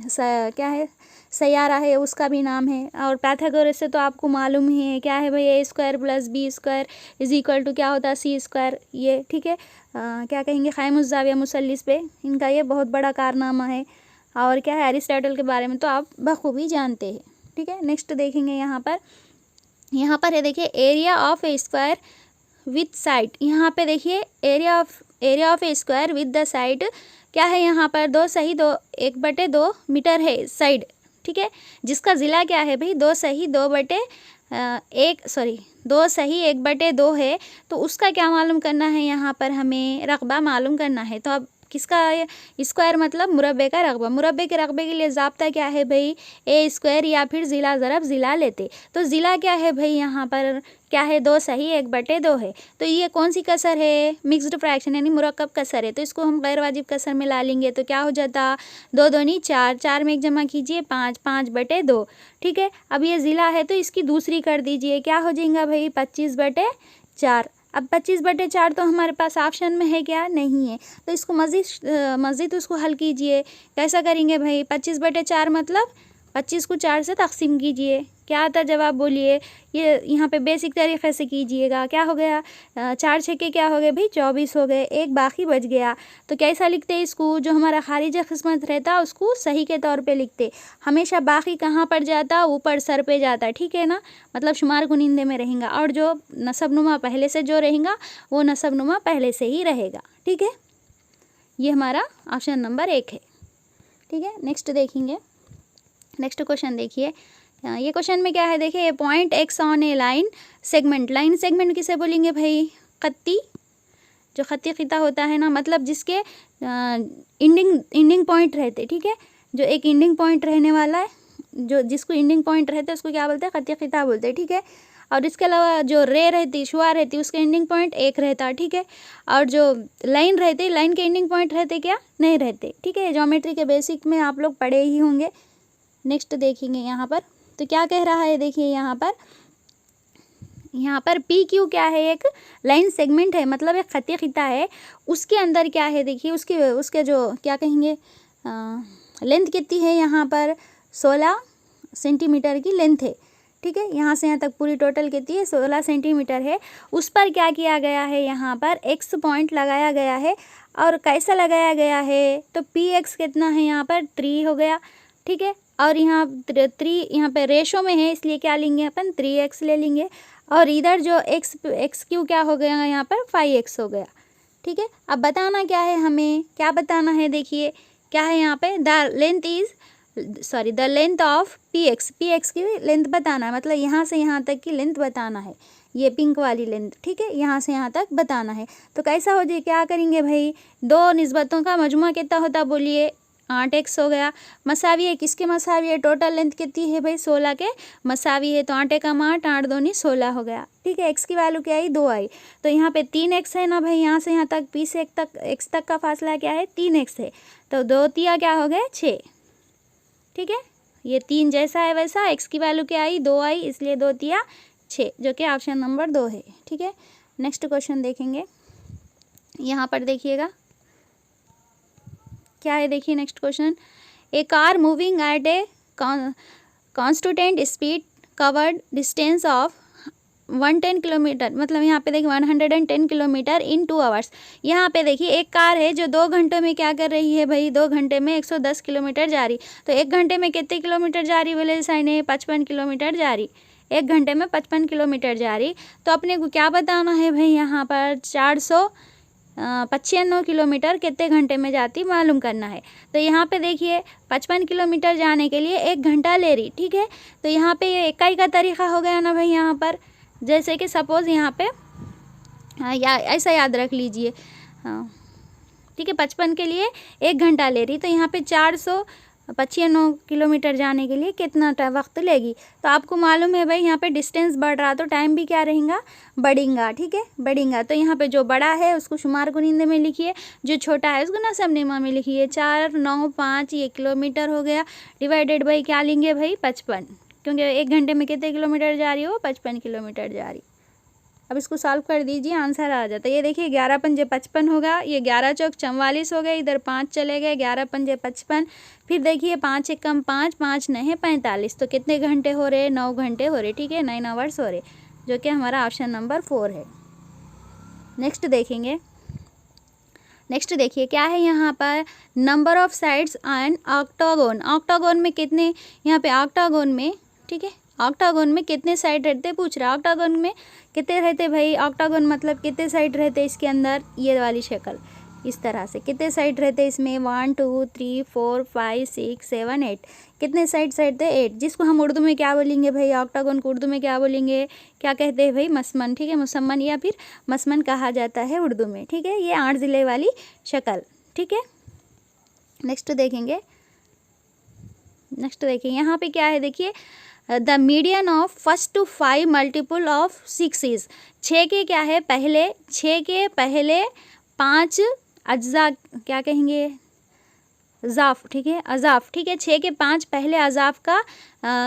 क्या है सैयारा है, उसका भी नाम है। और पाइथागोरस से तो आपको मालूम ही है, क्या है भाई, A square plus B square is equal to क्या होता है, सी स्क्वायर। ये ठीक है, क्या कहेंगे, क़ाइमुज़्ज़ाविया मुसल्लिस पे इनका ये बहुत बड़ा कारनामा है। और क्या है, एरिस्टोटल के बारे में तो आप बखूबी जानते हैं। ठीक है, नेक्स्ट देखेंगे यहाँ पर है देखिए area of A square with side. यहाँ पे देखिए area of A square with the side क्या है, यहाँ पर 1/2 मीटर है साइड। ठीक है, जिसका ज़िला क्या है भाई, 2 1/2 है। तो उसका क्या मालूम करना है, यहाँ पर हमें रकबा मालूम करना है। तो अब किसका स्क्वायर मतलब मुरब्बे का रकबा। मुरब्बे के रकबे के लिए ज़ाब्ता क्या है भाई, ए स्क्वायर या फिर ज़िला ज़रब ज़िला लेते। तो ज़िला क्या है भाई, यहाँ पर क्या है, 2 1/2 है। तो ये कौन सी कसर है, मिक्स्ड फ्रैक्शन यानी मुरक्कब कसर है। तो इसको हम गैर वाजिब कसर में ला लेंगे तो क्या हो जाता, 2 दूनी 4, 4 में 1 जमा कीजिए 5, 5/2। ठीक है, अब ये ज़िला है तो इसकी दूसरी कर दीजिए, क्या हो जाएगा भाई, 25/4। अब 25/4 तो हमारे पास ऑप्शन में है क्या, नहीं है। तो इसको मज़ीद उसको हल कीजिए। कैसा करेंगे भाई, 25/4 मतलब 25 को 4 से तकसीम कीजिए, क्या आता जवाब बोलिए। ये यहाँ पे बेसिक तरीक़े से कीजिएगा। क्या हो गया, 4 छक्के क्या हो गए भाई, 24 हो गए, एक बाकी बच गया। तो कैसा लिखते हैं इसको, जो हमारा खारिज किस्मत रहता उसको सही के तौर पे लिखते। हमेशा बाकी कहाँ पर जाता, ऊपर सर पे जाता। ठीक है ना, मतलब शुमार कुनिंदे में रहेगा। और जो नसबनुमा पहले से जो रहेगा वो नसबनुमा पहले से ही रहेगा। ठीक है, ये हमारा ऑप्शन नंबर 1 है। ठीक है, नेक्स्ट देखेंगे। नेक्स्ट क्वेश्चन देखिए, ये क्वेश्चन में क्या है देखिए, point x on A line segment. Line segment किसे बोलेंगे भाई, खत्ती, जो खत्ती खिता होता है ना, मतलब जिसके इंडिंग पॉइंट रहते। ठीक है, जो एक इंडिंग पॉइंट रहने वाला है, जो जिसको इंडिंग पॉइंट रहते हैं उसको क्या बोलते हैं, खत्ती खिता बोलते हैं। ठीक है, और इसके अलावा जो रे रहती, शुआ रहती, उसके एंडिंग पॉइंट 1 रहता। ठीक है, और जो लाइन रहती, लाइन के एंडिंग पॉइंट रहते क्या, नहीं रहते। ठीक है, ज्योमेट्री के बेसिक में आप लोग पढ़े ही होंगे। नेक्स्ट देखेंगे यहाँ पर, तो क्या कह रहा है देखिए, यहाँ पर पी क्यू क्या है, एक लाइन सेगमेंट है, मतलब एक खत्ती खिता है। उसके अंदर क्या है देखिए, उसके जो क्या कहेंगे लेंथ कितनी है, यहाँ पर 16 सेंटीमीटर की लेंथ है। ठीक है, यहाँ से यहाँ तक पूरी टोटल कितनी है, 16 सेंटीमीटर है। उस पर क्या किया गया है, यहाँ पर एक्स पॉइंट लगाया गया है। और कैसा लगाया गया है, तो पी एक्स कितना है, यहाँ पर 3 हो गया। ठीक है, और यहाँ 3 यहाँ पे रेशो में है, इसलिए क्या लेंगे अपन, 3x ले लेंगे। और इधर जो एक्स क्यू क्या हो गया, यहाँ पर 5x हो गया। ठीक है, अब बताना क्या है, हमें क्या बताना है देखिए, क्या है यहाँ पे, the length of P x की लेंथ बताना है, मतलब यहाँ से यहाँ तक की लेंथ बताना है, ये पिंक वाली लेंथ। ठीक है, यहाँ से यहाँ तक बताना है। तो कैसा हो जाए, क्या करेंगे भाई, 2 निस्बतों का मजमुआ कितना होता बोलिए, 8x हो गया। मसावी है, किसके मसावी है, टोटल लेंथ कितनी है भाई, 16 के मसावी है। तो 8 एकम 8, 8 दूनी 16 हो गया। ठीक है, x की वैल्यू क्या आई, 2 आई। तो यहाँ पे 3x है ना भाई, यहाँ से यहाँ तक पी से x तक का फासला क्या है, 3x है। तो 2 तिया क्या हो गए, 6। ठीक है, ये 3 जैसा है वैसा, x की वैल्यू क्या आई, 2 आई, इसलिए 2 तिया 6, जो कि ऑप्शन नंबर 2 है। ठीक है, नेक्स्ट क्वेश्चन देखेंगे। यहाँ पर देखिएगा क्या है, देखिए next question, A car moving at a constant speed covered distance of 110 kilometre, मतलब यहाँ पे देखिए 110 किलोमीटर इन 2 आवर्स। यहाँ पे देखिए एक कार है जो 2 घंटों में क्या कर रही है भाई, 2 घंटे में 110 किलोमीटर जा रही। तो 1 घंटे में कितने किलोमीटर जा रही बोले साइन है, 55 किलोमीटर जा रही। 1 घंटे में 55 किलोमीटर जा रही। तो अपने को क्या बताना है भाई, यहाँ पर 495 किलोमीटर कितने घंटे में जाती मालूम करना है। तो यहाँ पे देखिए 55 किलोमीटर जाने के लिए 1 घंटा ले रही। ठीक है, तो यहाँ पे ये इकाई का तरीका हो गया ना भाई, यहाँ पर जैसे कि सपोज़ यहाँ पे या ऐसा याद रख लीजिए। हाँ ठीक है, 55 के लिए 1 घंटा ले रही, तो यहाँ पे 495 किलोमीटर जाने के लिए कितना वक्त लेगी। तो आपको मालूम है भाई यहाँ पे डिस्टेंस बढ़ रहा तो टाइम भी क्या रहेगा, बढ़ेगा। ठीक है, बढ़ेगा। तो यहाँ पे जो बड़ा है उसको शुमार कुनिंदे में लिखिए, जो छोटा है उसको नसब नीमा में लिखिए। 4 9 5 ये किलोमीटर हो गया, डिवाइडेड बाई क्या लेंगे भाई, 55। क्योंकि 1 घंटे में कितने किलोमीटर जा रही हो, 55 किलोमीटर जा रही। अब इसको सॉल्व कर दीजिए, आंसर आ जाता है। ये देखिए 11 पंजे 55 होगा, ये 11 चौक 44 हो गए, इधर 5 चले गए, 11 पंजे 55, फिर देखिए 5 एक कम 5, 5 नहीं 45, तो कितने घंटे हो रहे, 9 घंटे हो रहे, ठीक है, 9 आवर्स हो रहे, जो कि हमारा ऑप्शन नंबर 4 है। नेक्स्ट देखेंगे, नेक्स्ट देखिए क्या है यहाँ पर, number of sides and octagon. Octagon में कितने, यहाँ पे ऑक्टागोन में, ठीक है, ऑक्टागोन में कितने साइड रहते पूछ रहा है। ऑक्टागोन में कितने रहते भाई, ऑक्टागोन मतलब कितने साइड रहते इसके अंदर, ये वाली शक्ल इस तरह से, कितने साइड रहते इसमें, 1 2 3 4 5 6 7 8, कितने साइड थे 8, जिसको हम उर्दू में क्या बोलेंगे भाई, ऑक्टागोन को उर्दू में क्या बोलेंगे, क्या कहते हैं भाई, मसमन, ठीक है, मुसम्मन या फिर मसमन कहा जाता है उर्दू में, ठीक है। ये 8 ज़िले वाली शक्ल, ठीक है। नेक्स्ट देखेंगे, नेक्स्ट देखिए यहाँ पे क्या है, देखिए the median of first two 5 multiple of 6 is, 6 के क्या है पहले, 6 के पहले 5 अज्जा, क्या कहेंगे, अज़ाफ़, ठीक है, अज़ाफ़, ठीक है, 6 के 5 पहले अज़ाफ़ का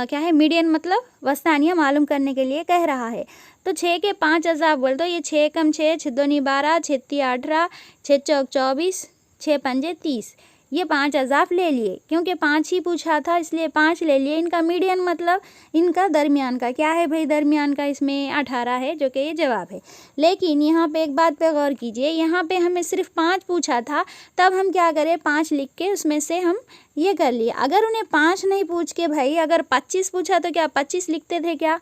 क्या है, मीडियन मतलब वस्तानिया मालूम करने के लिए कह रहा है। तो 6 के 5 अज़ाफ़ बोल दो, ये 6 कम 6, 6 दूनी 12, 6 तीन 18, 6 चौक 24, 6 पंजे 30, ये 5 अज़ाफ़ ले लिए, क्योंकि 5 ही पूछा था इसलिए 5 ले लिए। इनका मीडियन मतलब इनका दरमियान का क्या है भाई, दरमियान का इसमें 18 है, जो कि ये जवाब है। लेकिन यहाँ पे एक बात पे गौर कीजिए, यहाँ पे हमें सिर्फ 5 पूछा था, तब हम क्या करें, 5 लिख के उसमें से हम ये कर लिए। अगर उन्हें 5 नहीं पूछ के भाई अगर 25 पूछा तो क्या 25 लिखते थे, क्या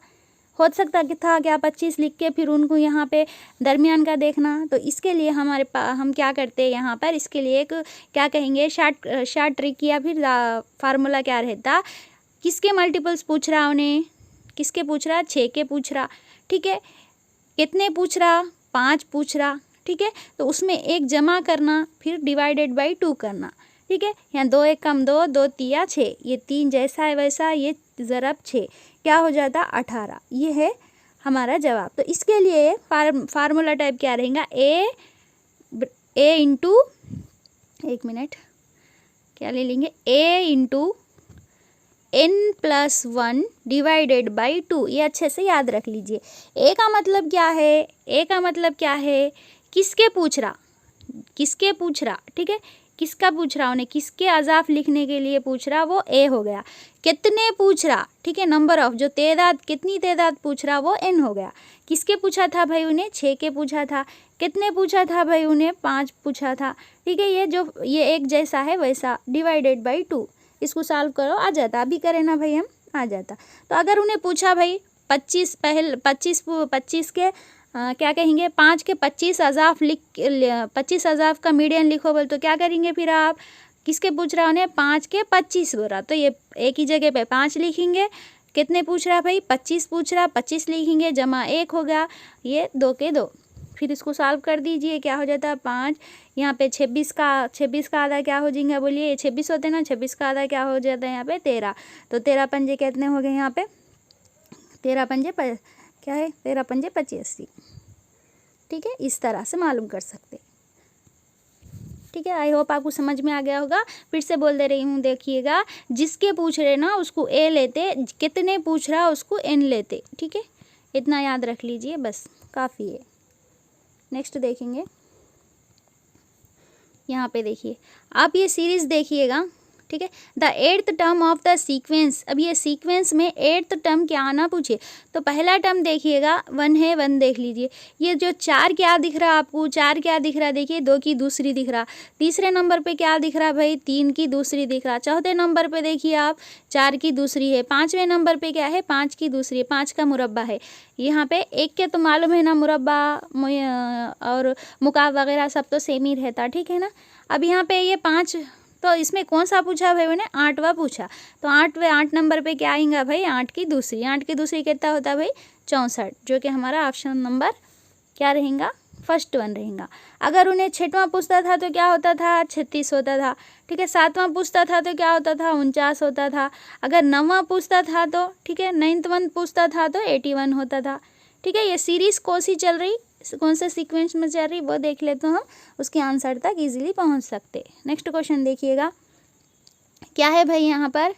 हो सकता था क्या 25 लिख के फिर उनको यहाँ पे दरमियान का देखना। तो इसके लिए हम क्या करते हैं यहाँ पर, इसके लिए एक क्या कहेंगे, शार्ट ट्रिक या फिर फार्मूला क्या रहता, किसके मल्टीपल्स पूछ रहा उन्हें, किसके पूछ रहा, 6 के पूछ रहा, ठीक है, कितने पूछ रहा, 5 पूछ रहा, ठीक है, तो उसमें एक जमा करना फिर डिवाइडेड बाई 2 करना, ठीक है। यहाँ 2 एक कम 2, 2 तिया 6, ये 3 जैसा है वैसा, ये ज़रब 6 क्या हो जाता, 18, ये है हमारा जवाब। तो इसके लिए फार्मूला टाइप क्या रहेगा, ए इंटू, एक मिनट, क्या ले लेंगे, ए इंटू n+1 डिवाइडेड बाई 2, ये अच्छे से याद रख लीजिए। ए का मतलब क्या है, ए का मतलब क्या है, किसके पूछ रहा, किसके पूछ रहा, ठीक है, किसका पूछ रहा, उन्हें किसके अज़ाफ़ लिखने के लिए पूछ रहा, वो ए हो गया। कितने पूछ रहा, ठीक है, नंबर ऑफ, जो तादाद, कितनी तादाद पूछ रहा वो एन हो गया। किसके पूछा था भाई उन्हें, 6 के पूछा था। कितने पूछा था भाई उन्हें, 5 पूछा था, ठीक है। ये एक जैसा है वैसा, डिवाइडेड बाई 2, इसको सॉल्व करो आ जाता, अभी करें ना भाई हम, आ जाता। तो अगर उन्हें पूछा भाई 25 के क्या कहेंगे, 5 के 25 अज़ाफ़ 25 अज़ाफ़ का मीडियन लिखो बोल, तो क्या करेंगे फिर आप, किसके पूछ रहा उन्हें, 5 के 25 बोल रहा, तो ये एक ही जगह पे 5 लिखेंगे। कितने पूछ रहा भाई, 25 पूछ रहा, 25 लिखेंगे, जमा 1 हो गया, ये 2 के 2, फिर इसको सॉल्व कर दीजिए, क्या हो जाता है 5, यहाँ पे 26 का आधा क्या हो जाएगा बोलिए, 26 होते ना, 26 का आधा क्या हो जाता है यहाँ पे 13, तो 13 पंजे कितने हो गए यहाँ पे, 13 पंजे क्या है, 13 पंजे 85, ठीक है, इस तरह से मालूम कर सकते, ठीक है। आई होप आपको समझ में आ गया होगा। फिर से बोल दे रही हूँ, देखिएगा, जिसके पूछ रहे ना उसको ए लेते, कितने पूछ रहा उसको एन लेते, ठीक है, इतना याद रख लीजिए, बस काफ़ी है। नेक्स्ट देखेंगे, यहाँ पे देखिए, आप ये सीरीज़ देखिएगा, ठीक है। The 8th term of the sequence, अब ये सीक्वेंस में 8th टर्म क्या आना पूछे, तो पहला टर्म देखिएगा 1 है, 1 देख लीजिए। ये जो 4 क्या दिख रहा आपको, 4 क्या दिख रहा, देखिए 2 की दूसरी दिख रहा। तीसरे नंबर पे क्या दिख रहा भाई, 3 की दूसरी दिख रहा। चौथे नंबर पे देखिए आप 4 की दूसरी है। 5वें नंबर पे क्या है, 5 की दूसरी है, 5 का मुरब्बा है। यहाँ पे 1 के तो मालूम है ना, मुरब्बा और मुकाब वगैरह सब तो सेम ही रहता, ठीक है ना। अब यहाँ पे ये 5, तो इसमें कौन सा पूछा भाई उन्हें, 8वां पूछा, तो 8 नंबर पे क्या आएगा भाई, 8 की दूसरी। 8 की दूसरी कितना होता है भाई, 64, जो कि हमारा ऑप्शन नंबर क्या रहेगा, फर्स्ट 1 रहेगा। अगर उन्हें 6वां पूछता था तो क्या होता था, 36 होता था, ठीक है। 7वां पूछता था तो क्या होता था, 49 होता था। अगर 9वां पूछता था तो, ठीक है, 9th वन पूछता था तो 81 होता था, ठीक है। ये सीरीज़ कौन सी चल रही, कौन से सीक्वेंस में चल रही, वो देख ले तो हम उसके आंसर तक इजीली पहुंच सकते। नेक्स्ट क्वेश्चन देखिएगा, क्या है भाई यहाँ पर,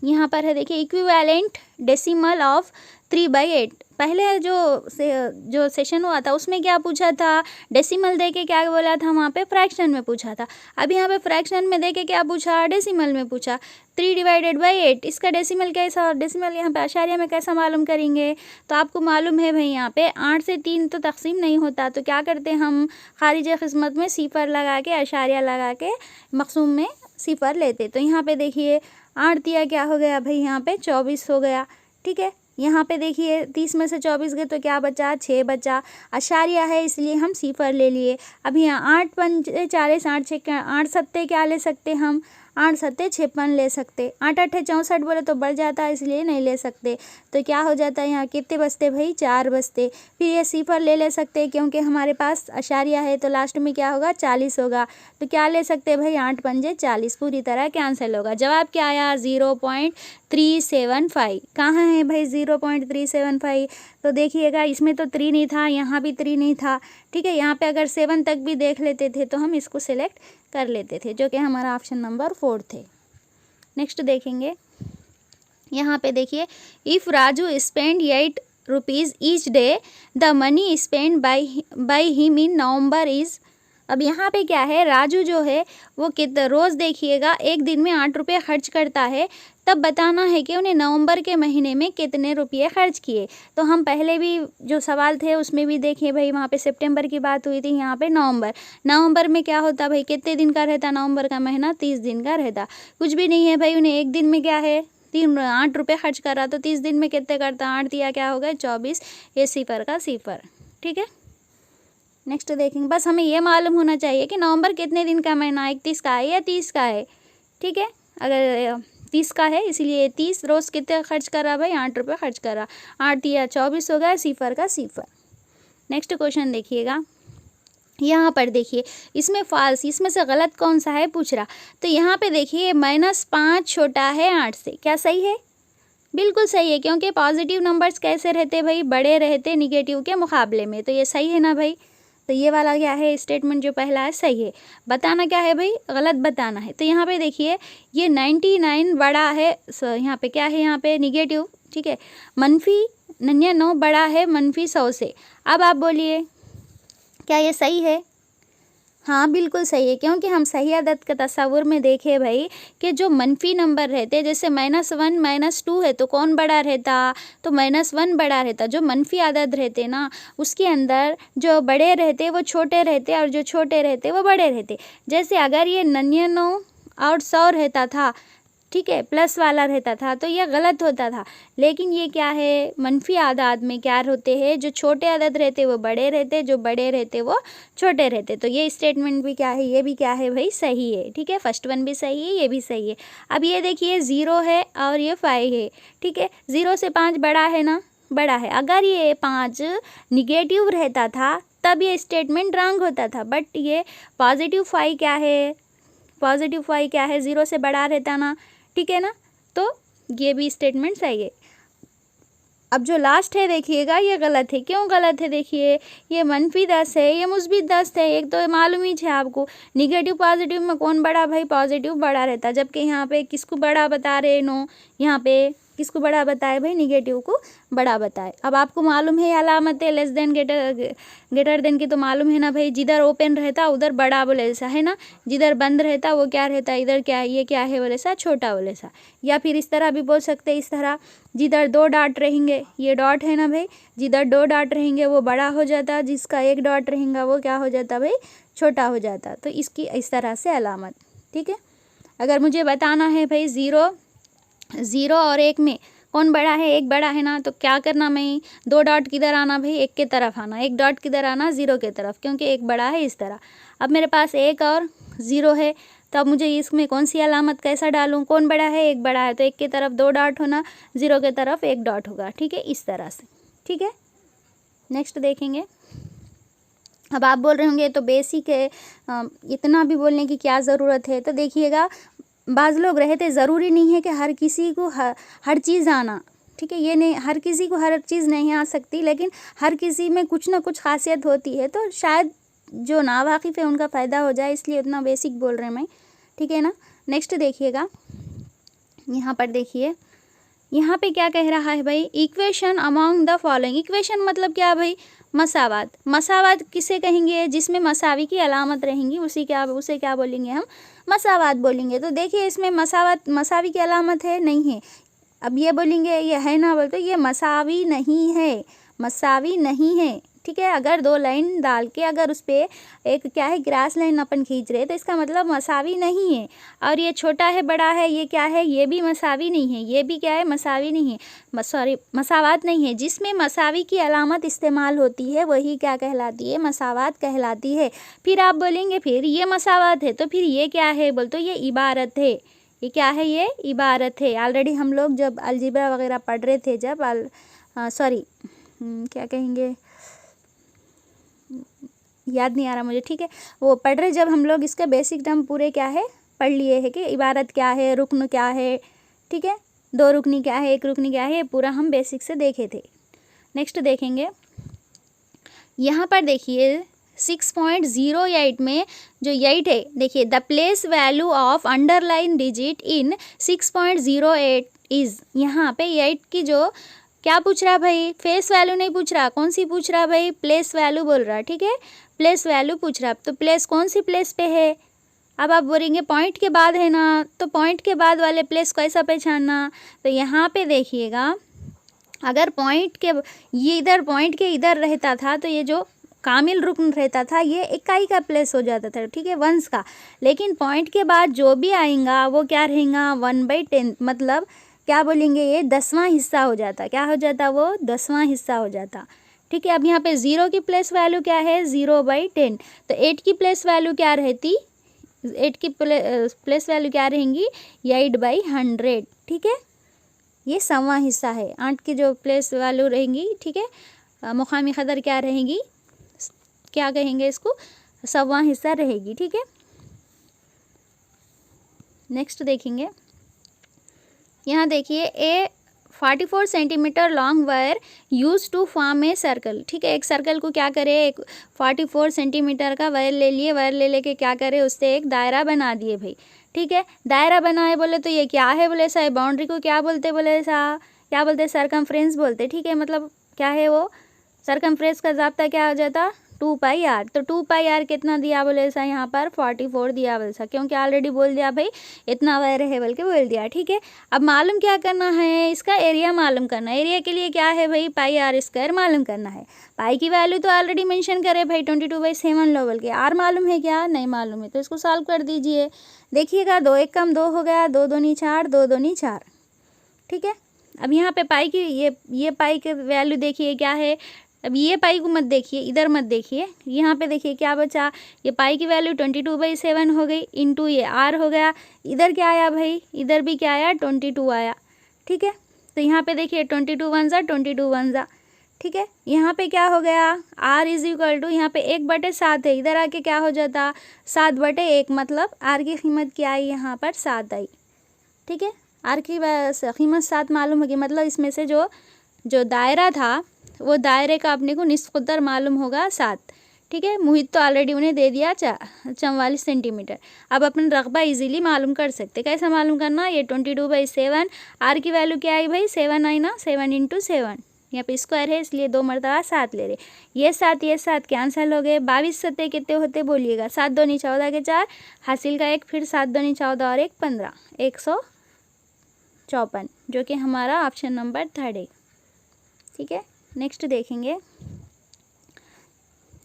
यहाँ पर है देखिए इक्विवेलेंट डेसिमल ऑफ 3/8। पहले जो सेशन हुआ था उसमें क्या पूछा था, डेसिमल दे के क्या बोला था, वहाँ पे फ्रैक्शन में पूछा था। अब यहाँ पे फ्रैक्शन में दे के क्या पूछा, डेसिमल में पूछा। 3/8 इसका डेसिमल कैसा, डेसिमल यहाँ पे आशारिया में कैसा मालूम करेंगे। तो आपको मालूम है भाई यहाँ पे 8 से 3 तो तकसीम नहीं होता, तो क्या करते हम खारिज किस्मत में सिफर लगा के आशारिया लगा के मकसूम में सिफर लेते। तो यहाँ पे देखिए 8 दिया क्या हो गया भाई, यहाँ पे 24 हो गया। ठीक है, यहाँ पे देखिए 30 में से 24 गए तो क्या बचा, 6 बचा। आशारिया है इसलिए हम सिफर ले लिए। अब यहाँ 8 पंजे 40, 8 सत्ते क्या ले सकते हम, 8 सत्ते 56 ले सकते। 8 अट्ठे 64 बोले तो बढ़ जाता है इसलिए नहीं ले सकते। तो क्या हो जाता है, यहाँ कितने बचते भाई, 4 बचते। फिर ये सिफर ले सकते क्योंकि हमारे पास आशारिया है, तो लास्ट में क्या होगा, 40 होगा। तो क्या ले सकते भाई, 8 पंजे 40, पूरी तरह कैंसिल होगा। जवाब क्या आया, 0.375। कहाँ है भाई 0.375, तो देखिएगा इसमें तो 3 नहीं था, यहाँ भी 3 नहीं था। ठीक है, यहाँ पे अगर 7 तक भी देख लेते थे तो हम इसको सिलेक्ट कर लेते थे, जो कि हमारा ऑप्शन नंबर 4 थे। नेक्स्ट देखेंगे, यहाँ पे देखिए if Raju spend 8 rupees each day the money spend by him in November is. अब यहाँ पे क्या है, राजू जो है वो कितना रोज़ देखिएगा एक दिन में 8 रुपये खर्च करता है, तब बताना है कि उन्हें नवंबर के महीने में कितने रुपये खर्च किए। तो हम पहले भी जो सवाल थे उसमें भी देखिए भाई, वहाँ पे सितंबर की बात हुई थी, यहाँ पे नवंबर में क्या होता भाई, कितने दिन का रहता नवंबर का महीना, 30 दिन का रहता। कुछ भी नहीं है भाई, उन्हें एक दिन में क्या है 8 रुपये खर्च करा, तो 30 दिन में कितने करता, 8 दिया क्या हो गया 24, ये सिफर का सिफर। ठीक है, नेक्स्ट देखेंगे। बस हमें ये मालूम होना चाहिए कि नवंबर कितने दिन का महीना, 31 का है या 30 का है। ठीक है, अगर 30 का है इसलिए 30 रोज़ कितने खर्च करा भाई, 8 रुपये खर्च करा, 8 दिया 24 हो गया, सिफर का सिफर। नेक्स्ट क्वेश्चन देखिएगा, यहाँ पर देखिए इसमें फॉल्स, इसमें से गलत कौन सा है पूछ रहा। तो यहाँ पे देखिए -5 छोटा है 8 से, क्या सही है, बिल्कुल सही है, क्योंकि पॉजिटिव नंबर्स कैसे रहते भाई, बड़े रहते निगेटिव के मुकाबले में। तो ये सही है ना भाई, तो ये वाला क्या है स्टेटमेंट जो पहला है सही है। बताना क्या है भाई, गलत बताना है। तो यहाँ पे देखिए ये 99 बड़ा है, यहाँ पे क्या है, यहाँ पे निगेटिव। ठीक है, -99 बड़ा है -100 से। अब आप बोलिए क्या ये सही है, हाँ बिल्कुल सही है, क्योंकि हम सही आदत के तस्वुर में देखें भाई कि जो मनफी नंबर रहते, जैसे -1 -2 है तो कौन बड़ा रहता, तो -1 बड़ा रहता। जो मनफी आदत रहते ना उसके अंदर जो बड़े रहते वो छोटे रहते और जो छोटे रहते वो बड़े रहते। जैसे अगर ये 99 और 100 रहता था, ठीक है, प्लस वाला रहता था तो ये गलत होता था। लेकिन ये क्या है, मनफी आदाद में क्या होते हैं, जो छोटे आदद रहते वो बड़े रहते, जो बड़े रहते वो छोटे रहते। तो ये स्टेटमेंट भी क्या है, ये भी क्या है भाई सही है। ठीक है, फर्स्ट वन भी सही है, ये भी सही है। अब ये देखिए 0 है और ये 5 है। ठीक है, 0 से 5 बड़ा है ना, बड़ा है। अगर ये 5 निगेटिव रहता था तब ये स्टेटमेंट रॉन्ग होता था, बट ये पॉजिटिव 5 क्या है, पॉजिटिव 5 क्या है, 0 से बड़ा रहता ना। ठीक है ना, तो ये भी स्टेटमेंट सही है। अब जो लास्ट है देखिएगा ये गलत है। क्यों गलत है, देखिए ये -10 है, ये मुस्बित 10 है। एक तो मालूम ही है आपको, निगेटिव पॉजिटिव में कौन बड़ा भाई, पॉजिटिव बड़ा रहता। जबकि यहाँ पे किसको बड़ा बता रहे, नो यहाँ पे किसको बड़ा बताए भाई, निगेटिव को बड़ा बताए। अब आपको मालूम है अलामत है लेस देन ग्रेटर देन की, तो मालूम है ना भाई, जिधर ओपन रहता उधर बड़ा बोले सा है ना, जिधर बंद रहता वो क्या रहता, इधर क्या ये क्या है बोले सा, छोटा बोले सा। या फिर इस तरह भी बोल सकते हैं, इस तरह जिधर 2 डॉट रहेंगे, ये डॉट है ना भाई, जिधर 2 डॉट रहेंगे वो बड़ा हो जाता, जिसका 1 डॉट रहेगा वो क्या हो जाता भाई, छोटा हो जाता। तो इसकी इस तरह से अलामत। ठीक है, अगर मुझे बताना है भाई 0 और 1 में कौन बड़ा है, 1 बड़ा है ना, तो क्या करना, मैं 2 डॉट किधर आना भाई, 1 के तरफ आना, 1 डॉट किधर आना 0 के तरफ, क्योंकि 1 बड़ा है इस तरह। अब मेरे पास 1 और 0 है, तो अब मुझे इसमें कौन सी अलामत कैसा डालूं, कौन बड़ा है, 1 बड़ा है, तो 1 की तरफ 2 डॉट होना, 0 के तरफ 1 डॉट होगा। ठीक है, इस तरह से। ठीक है, नेक्स्ट देखेंगे। अब आप बोल रहे होंगे तो बेसिक है, इतना भी बोलने की क्या ज़रूरत है। तो देखिएगा बाज़ लोग रहते, ज़रूरी नहीं है कि हर किसी को हर चीज़ आना। ठीक है, ये नहीं, हर किसी को हर चीज़ नहीं आ सकती, लेकिन हर किसी में कुछ ना कुछ खासियत होती है, तो शायद जो नावाकिफ़ है उनका फ़ायदा हो जाए, इसलिए उतना बेसिक बोल रहे हैं मैं। ठीक है ना, नेक्स्ट देखिएगा, यहाँ पर देखिए, यहाँ पे क्या कह रहा है भाई, equation among the following. Equation मतलब क्या भाई, मसावात। मसावात किसे कहेंगे, जिसमें मसावी की अलामत रहेंगी उसे क्या बोलेंगे हम, मसावात बोलेंगे। तो देखिए इसमें मसावात, मसावी की अलामत है, नहीं है। अब ये बोलेंगे ये है ना, बोलते ये मसावी नहीं है, मसावी नहीं है, ठीक है। अगर दो लाइन डाल के अगर उस पर एक क्या है ग्रास लाइन अपन खींच रहे तो इसका मतलब मसावी नहीं है। और ये छोटा है बड़ा है, ये क्या है, ये भी मसावी नहीं है, ये भी क्या है, मसावी नहीं है, सॉरी मसावात नहीं है। जिसमें मसावी की अलामत इस्तेमाल होती है वही क्या कहलाती है, मसावात कहलाती है। फिर आप बोलेंगे फिर ये मसावात है तो फिर ये क्या है, बोल तो ये इबारत है। ये क्या है, ये इबारत है। ऑलरेडी हम लोग जब अलजेब्रा वगैरह पढ़ रहे थे, जब क्या कहेंगे, याद नहीं आ रहा मुझे, ठीक है, वो पढ़ रहे जब हम लोग इसके बेसिक टर्म पूरे क्या है पढ़ लिए हैं कि इबारत क्या है, रुकन क्या है, ठीक है, दो रुकनी क्या है, एक रुकनी क्या है, ये पूरा हम बेसिक से देखे थे। नेक्स्ट देखेंगे, यहाँ पर देखिए 6.08 में जो 8 है, देखिए the place value of underline digit in 6.08 is. यहाँ पे 8 की जो क्या पूछ रहा भाई, फेस वैल्यू नहीं पूछ रहा, कौन सी पूछ रहा भाई, प्लेस वैल्यू बोल रहा, ठीक है, प्लेस वैल्यू पूछ रहा। तो प्लेस कौन सी प्लेस पे है, अब आप बोलेंगे पॉइंट के बाद है ना, तो पॉइंट के बाद वाले प्लेस को कैसा पहचानना, तो यहाँ पे देखिएगा अगर पॉइंट के ये इधर पॉइंट के इधर रहता था तो ये जो कामिल रुकन रहता था ये इकाई का प्लेस हो जाता था, ठीक है, वंस का। लेकिन पॉइंट के बाद जो भी आएगा वो क्या रहेगा, 1/10, मतलब क्या बोलेंगे, ये 10वां हिस्सा हो जाता। क्या हो जाता, वो 10वां हिस्सा हो जाता, ठीक है। अब यहाँ पे 0 की प्लेस वैल्यू क्या है, 0/10। तो 8 की प्लेस वैल्यू क्या रहती, 8 की प्लेस वैल्यू क्या रहेंगी, 8/100, ठीक है, ये 100वां हिस्सा है। 8 की जो प्लेस वैल्यू रहेंगी, ठीक है, मुकामी कदर क्या रहेंगी, क्या कहेंगे इसको, 100वां हिस्सा रहेगी, ठीक है। नेक्स्ट देखेंगे, यहाँ देखिए a 44 centimetre long wire use to form a circle, ठीक है। एक सर्कल को क्या करे, एक 44 सेंटीमीटर का वायर ले लिए, वायर ले लेके क्या करे, उससे एक दायरा बना दिए भाई, ठीक है। दायरा बनाए बोले तो ये क्या है, बोले सा बाउंड्री को क्या बोलते, बोले सा क्या बोलते, सरकमफ्रेंस बोलते, ठीक है। मतलब क्या है वो, सरकमफ्रेंस का ज़ाब्ता क्या हो जाता, 2πr। तो 2πr कितना दिया, बोले सा यहाँ पर 44 दिया, बोले सा क्योंकि ऑलरेडी बोल दिया भाई इतना वायर है बोल के बोल दिया, ठीक है। अब मालूम क्या करना है, इसका एरिया मालूम करना है। एरिया के लिए क्या है भाई, πr² मालूम करना है। पाई की वैल्यू तो ऑलरेडी मेंशन करे भाई 22/7 लो बोल के, आर मालूम है क्या, नहीं मालूम है, तो इसको सॉल्व कर दीजिए। देखिएगा 2 1 कम 2 हो गया, 2 दूनी 4, 2 दूनी 4, ठीक है। अब यहाँ पे पाई की ये पाई की वैल्यू देखिए क्या है, अब ये पाई को मत देखिए, इधर मत देखिए, यहाँ पे देखिए क्या बचा, ये पाई की वैल्यू 22/7 हो गई, इंटू ये आर हो गया। इधर क्या आया भाई, इधर भी क्या आया, 22 आया, ठीक है। तो यहाँ पे देखिए 22 1 जा 22 1 जा, ठीक है। यहाँ पे क्या हो गया, r = यहाँ पे 1/7 है, इधर आके क्या हो जाता 7/1, मतलब r की कीमत क्या आई, यहाँ पर 7 आई, ठीक है। r की कीमत 7 मालूम होगी, मतलब इसमें से जो दायरा था वो दायरे का अपने को निस्फ कदर मालूम होगा 7, ठीक है। मुहित तो ऑलरेडी उन्हें दे दिया 44 सेंटीमीटर। अब अपन रकबा इजीली मालूम कर सकते, कैसा मालूम करना, ये 22/7, आर की वैल्यू क्या आई भाई 7 आई ना, 7 × 7, यहाँ पे स्क्वायर है इसलिए 2 मरतबा 7 ले रहे, ये 7 कैंसिल हो गए, 22 सत्ते कितने होते बोलिएगा, 7 दूनी 14 के 4, हासिल का 1, फिर 7 दूनी 14 और 1 15, 154, जो कि हमारा ऑप्शन नंबर 3 है, ठीक है। नेक्स्ट देखेंगे,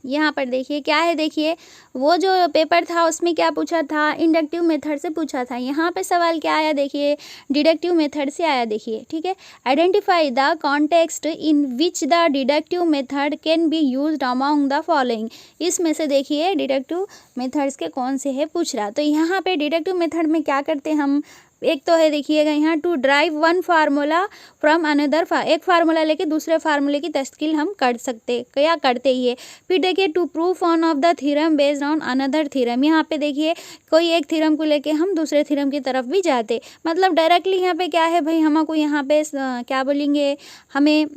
यहाँ पर देखिए क्या है, देखिए वो जो पेपर था उसमें क्या पूछा था, इंडक्टिव मेथड से पूछा था। यहाँ पे सवाल क्या आया, देखिए डिडक्टिव मेथड से आया, देखिए, ठीक है। Identify the context in which the deductive method can be used among the following. इसमें से देखिए डिडक्टिव मेथड्स के कौन से है पूछ रहा। तो यहाँ पे डिडक्टिव मेथड में क्या करते हम, एक तो है देखिएगा यहाँ to drive one formula from another, एक फार्मूला लेके दूसरे फार्मूले की तश्कील हम कर सकते, क्या करते ही है। फिर देखिए to prove one of the theorem based on another theorem, यहाँ पे देखिए कोई एक थ्योरम को लेके हम दूसरे थ्योरम की तरफ भी जाते, मतलब डायरेक्टली यहाँ पे क्या है भाई, हमको यहाँ पे क्या बोलेंगे, हमें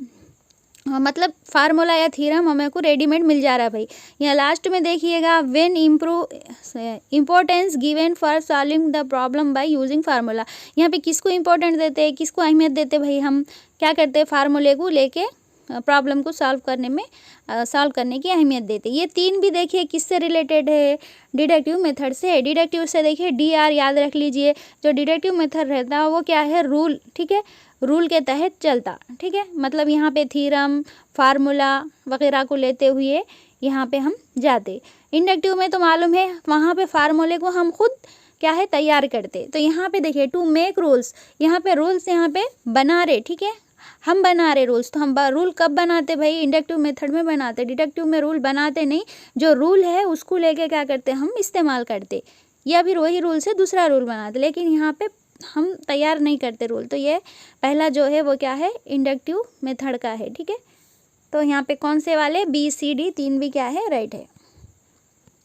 हाँ, मतलब फार्मूला या थ्योरम हमें को रेडीमेड मिल जा रहा है भाई। यहाँ लास्ट में देखिएगा, when importance given for solving the problem by using formula. यहाँ पे किसको इम्पोर्टेंट देते हैं, किसको अहमियत देते हैं भाई, हम क्या करते हैं, फार्मूले को लेके प्रॉब्लम को सॉल्व करने की अहमियत देते हैं। ये तीन भी देखिए किससे रिलेटेड है, डिडक्टिव मेथड से है। डिडक्टिव से देखिए DR याद रख लीजिए, जो डिडक्टिव मेथड रहता है वो क्या है, रूल, ठीक है, रूल के तहत चलता, ठीक है। मतलब यहाँ पे थ्योरम, फार्मूला वगैरह को लेते हुए यहाँ पे हम जाते। इंडक्टिव में तो मालूम है, वहाँ पे फार्मूले को हम खुद क्या है, तैयार करते। तो यहाँ पे देखिए टू मेक रूल्स, यहाँ पे रूल्स यहाँ पे बना रहे, ठीक है, हम बना रहे रूल्स। तो हम रूल कब बनाते भाई, इंडक्टिव मेथड में बनाते। डिडक्टिव में रूल बनाते नहीं, जो रूल है उसको लेके क्या करते, हम इस्तेमाल करते, या फिर वही रूल से दूसरा रूल बनाते, लेकिन यहाँ पे हम तैयार नहीं करते रूल। तो ये पहला जो है वो क्या है, इंडक्टिव मेथड का है, ठीक है। तो यहाँ पे कौन से वाले, BCD तीन भी क्या है, राइट है।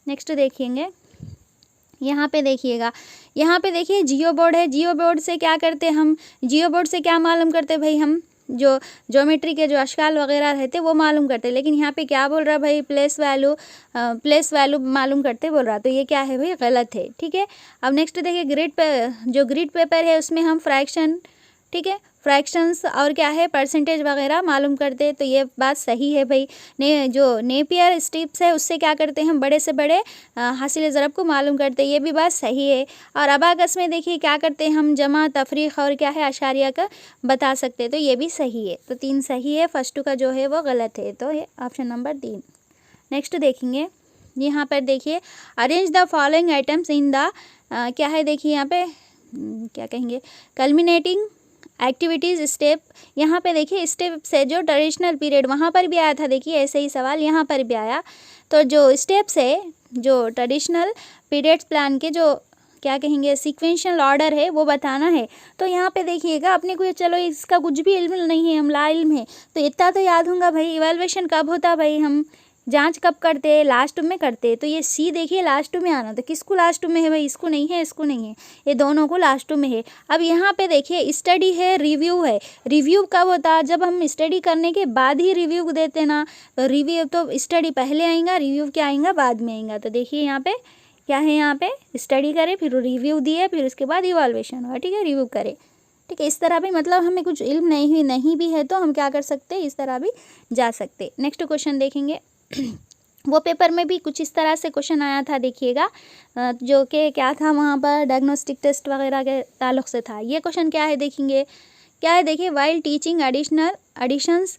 नेक्स्ट देखेंगे, यहाँ पे देखिएगा, यहाँ पे देखिए जियो बोर्ड है। जियो बोर्ड से क्या करते हम, जियो बोर्ड से क्या मालूम करते भाई, हम जो ज्योमेट्री के जो अशकाल वगैरह रहते वो मालूम करते। लेकिन यहाँ पे क्या बोल रहा भाई, प्लेस वैल्यू मालूम करते बोल रहा। तो ये क्या है भाई, गलत है, ठीक है। अब नेक्स्ट देखिए, जो ग्रिड पेपर है उसमें हम फ्रैक्शन, ठीक है, फ्रैक्शंस और क्या है, परसेंटेज वगैरह मालूम करते। तो ये बात सही है भाई। जो नेपियर स्ट्रिप्स है उससे क्या करते हैं हम, बड़े से बड़े हासिल ज़रब को मालूम करते, ये भी बात सही है। और अबाकस में देखिए क्या करते हैं हम, जमा, तफरीक और क्या है, अशारिया का बता सकते। तो ये भी सही है। तो 3 सही है, फर्स्ट का जो है वो गलत है। तो ये ऑप्शन नंबर 3। नेक्स्ट देखेंगे, यहाँ पर देखिए, arrange the following items in the क्या है, देखिए यहाँ पे क्या कहेंगे, कल्मिनेटिंग एक्टिविटीज़ स्टेप। यहाँ पे देखिए स्टेप से जो ट्रेडिशनल पीरियड, वहाँ पर भी आया था, देखिए ऐसे ही सवाल यहाँ पर भी आया। तो जो स्टेप्स है, जो ट्रेडिशनल पीरियड्स प्लान के जो क्या कहेंगे सीक्वेंशियल ऑर्डर है वो बताना है। तो यहाँ पे देखिएगा, अपने को चलो इसका कुछ भी इल्म नहीं है, हम ला इल्म है, तो इतना तो याद होगा भाई, इवैल्यूएशन कब होता भाई, हम जांच कब करते हैं, लास्ट में करते हैं। तो ये C देखिए लास्ट में आना, तो किसको लास्ट में है भाई, इसको नहीं है, इसको नहीं है, ये दोनों को लास्ट में है। अब यहाँ पे देखिए स्टडी है, रिव्यू है। रिव्यू कब होता है, जब हम स्टडी करने के बाद ही रिव्यू देते ना। तो रिव्यू तो स्टडी पहले आएगा, रिव्यू क्या आएगा, बाद में आएगा। तो देखिए यहाँ पे क्या है, यहाँ पे स्टडी करे, फिर रिव्यू दिए, फिर उसके बाद इवैल्यूएशन हुआ, ठीक है, रिव्यू करे, ठीक है। इस तरह भी मतलब हमें कुछ इल्म नहीं भी है तो हम क्या कर सकते हैं, इस तरह भी जा सकते। नेक्स्ट क्वेश्चन देखेंगे, वो पेपर में भी कुछ इस तरह से क्वेश्चन आया था, देखिएगा, जो कि क्या था, वहाँ पर डायग्नोस्टिक टेस्ट वगैरह के ताल्लुक़ से था। ये क्वेश्चन क्या है देखेंगे, क्या है देखिए, while teaching additions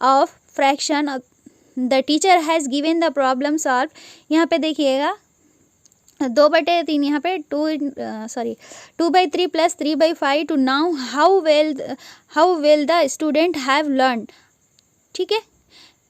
of fraction the teacher has given the problem solve. यहाँ पे देखिएगा 2/3, यहाँ पे 2/3 + 3/5 to now how well the student have learn, ठीक है।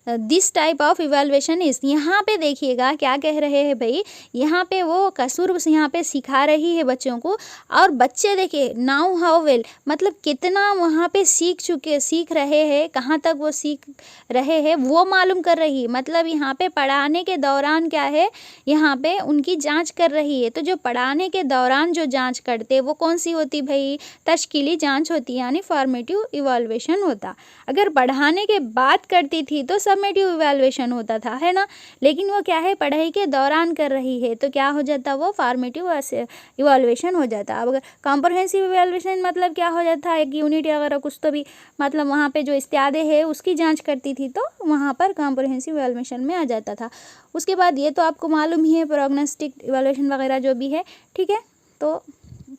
This type of evaluation is, यहाँ पे देखिएगा क्या कह रहे हैं भाई, यहाँ पे वो कसूर यहाँ पे सिखा रही है बच्चों को, और बच्चे देखिए नाउ हाउ वेल, मतलब कितना वहाँ पे सीख रहे हैं, कहाँ तक वो सीख रहे हैं वो मालूम कर रही है। मतलब यहाँ पे पढ़ाने के दौरान क्या है, यहाँ पे उनकी जांच कर रही है। तो जो पढ़ाने के दौरान जो जांच करते वो कौन सी होती भाई, तश्कीली जांच होती, यानी फॉर्मेटिव इवैल्यूएशन होता। अगर पढ़ाने के बाद करती थी तो समेटिव इवैल्यूएशन होता था, है ना। लेकिन वो क्या है, पढ़ाई के दौरान कर रही है, तो क्या हो जाता, वो फॉर्मेटिव इवैल्यूएशन हो जाता। अब अगर कॉम्प्रहेंसिव इवैल्यूएशन मतलब क्या हो जाता, एक यूनिट अगर कुछ तो भी मतलब वहाँ पे जो इस्तेयादे है उसकी जांच करती थी, तो वहाँ पर कॉम्प्रहेंसिव इवैल्यूएशन में आ जाता था। उसके बाद ये तो आपको मालूम ही है, प्रोग्नोस्टिक इवैल्यूएशन वगैरह जो भी है, ठीक है। तो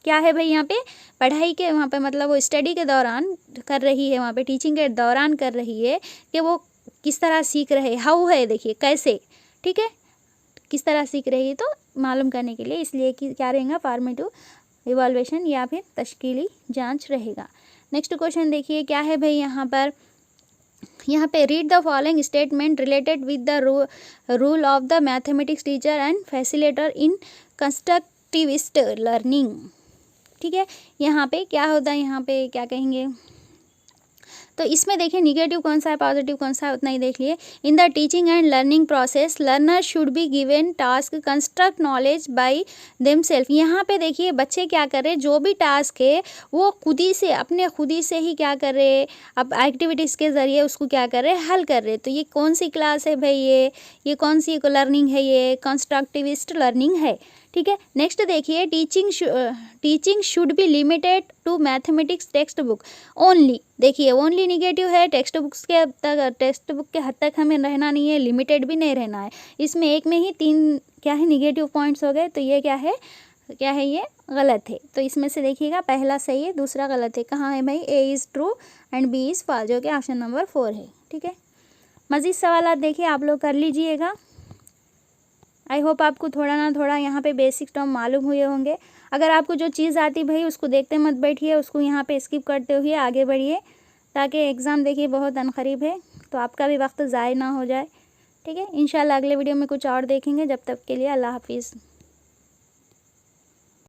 क्या है भाई, यहाँ पे पढ़ाई के वहाँ पे मतलब वो स्टडी के दौरान कर रही है, वहाँ पे टीचिंग के दौरान कर रही है कि वो किस तरह सीख रहे, हाउ है, देखिए कैसे, ठीक है, किस तरह सीख रही है, तो मालूम करने के लिए, इसलिए कि क्या रहेगा, फॉर्मेटिव इवैल्यूएशन या फिर तश्कीली जांच रहेगा। नेक्स्ट क्वेश्चन देखिए क्या है भाई, यहाँ पे read the following statement related with the rule of the mathematics teacher and facilitator in constructivist learning, ठीक है। यहाँ पे क्या होता है, यहाँ पे क्या कहेंगे, तो इसमें देखिए निगेटिव कौन सा है, पॉजिटिव कौन सा है, उतना ही देख लिए। In the teaching and learning process learner should be given task construct knowledge by themself. यहाँ पे देखिए बच्चे क्या कर रहे हैं, जो भी टास्क है वो खुद ही से अपने खुद ही से ही क्या कर रहे हैं, अब एक्टिविटीज़ के ज़रिए उसको क्या कर रहे हैं, हल कर रहे हैं। तो ये कौन सी क्लास है भाई, ये कौन सी लर्निंग है, ये कंस्ट्रक्टिविस्ट लर्निंग है। ठीक है, नेक्स्ट देखिए teaching should be limited to mathematics text book only. देखिए ओनली निगेटिव है, टेक्स्ट बुक के हद तक हमें रहना नहीं है, लिमिटेड भी नहीं रहना है। इसमें एक में ही 3 क्या है निगेटिव पॉइंट्स हो गए, तो ये क्या है ये गलत है। तो इसमें से देखिएगा पहला सही है, दूसरा गलत है। कहाँ है भाई, A is true and B is false, जो कि ऑप्शन नंबर 4 है। ठीक है, मज़ीद सवाल देखिए आप लोग कर लीजिएगा। आई होप आपको थोड़ा ना थोड़ा यहाँ पे बेसिक टर्म मालूम हुए होंगे। अगर आपको जो चीज़ आती भाई उसको देखते मत बैठिए, उसको यहाँ पे स्किप करते हुए आगे बढ़िए, ताकि एग्ज़ाम देखिए बहुत अनकरीब है, तो आपका भी वक्त ज़ाय ना हो जाए। ठीक है, इंशाल्लाह अगले वीडियो में कुछ और देखेंगे। जब तक के लिए अल्लाह हाफिज़।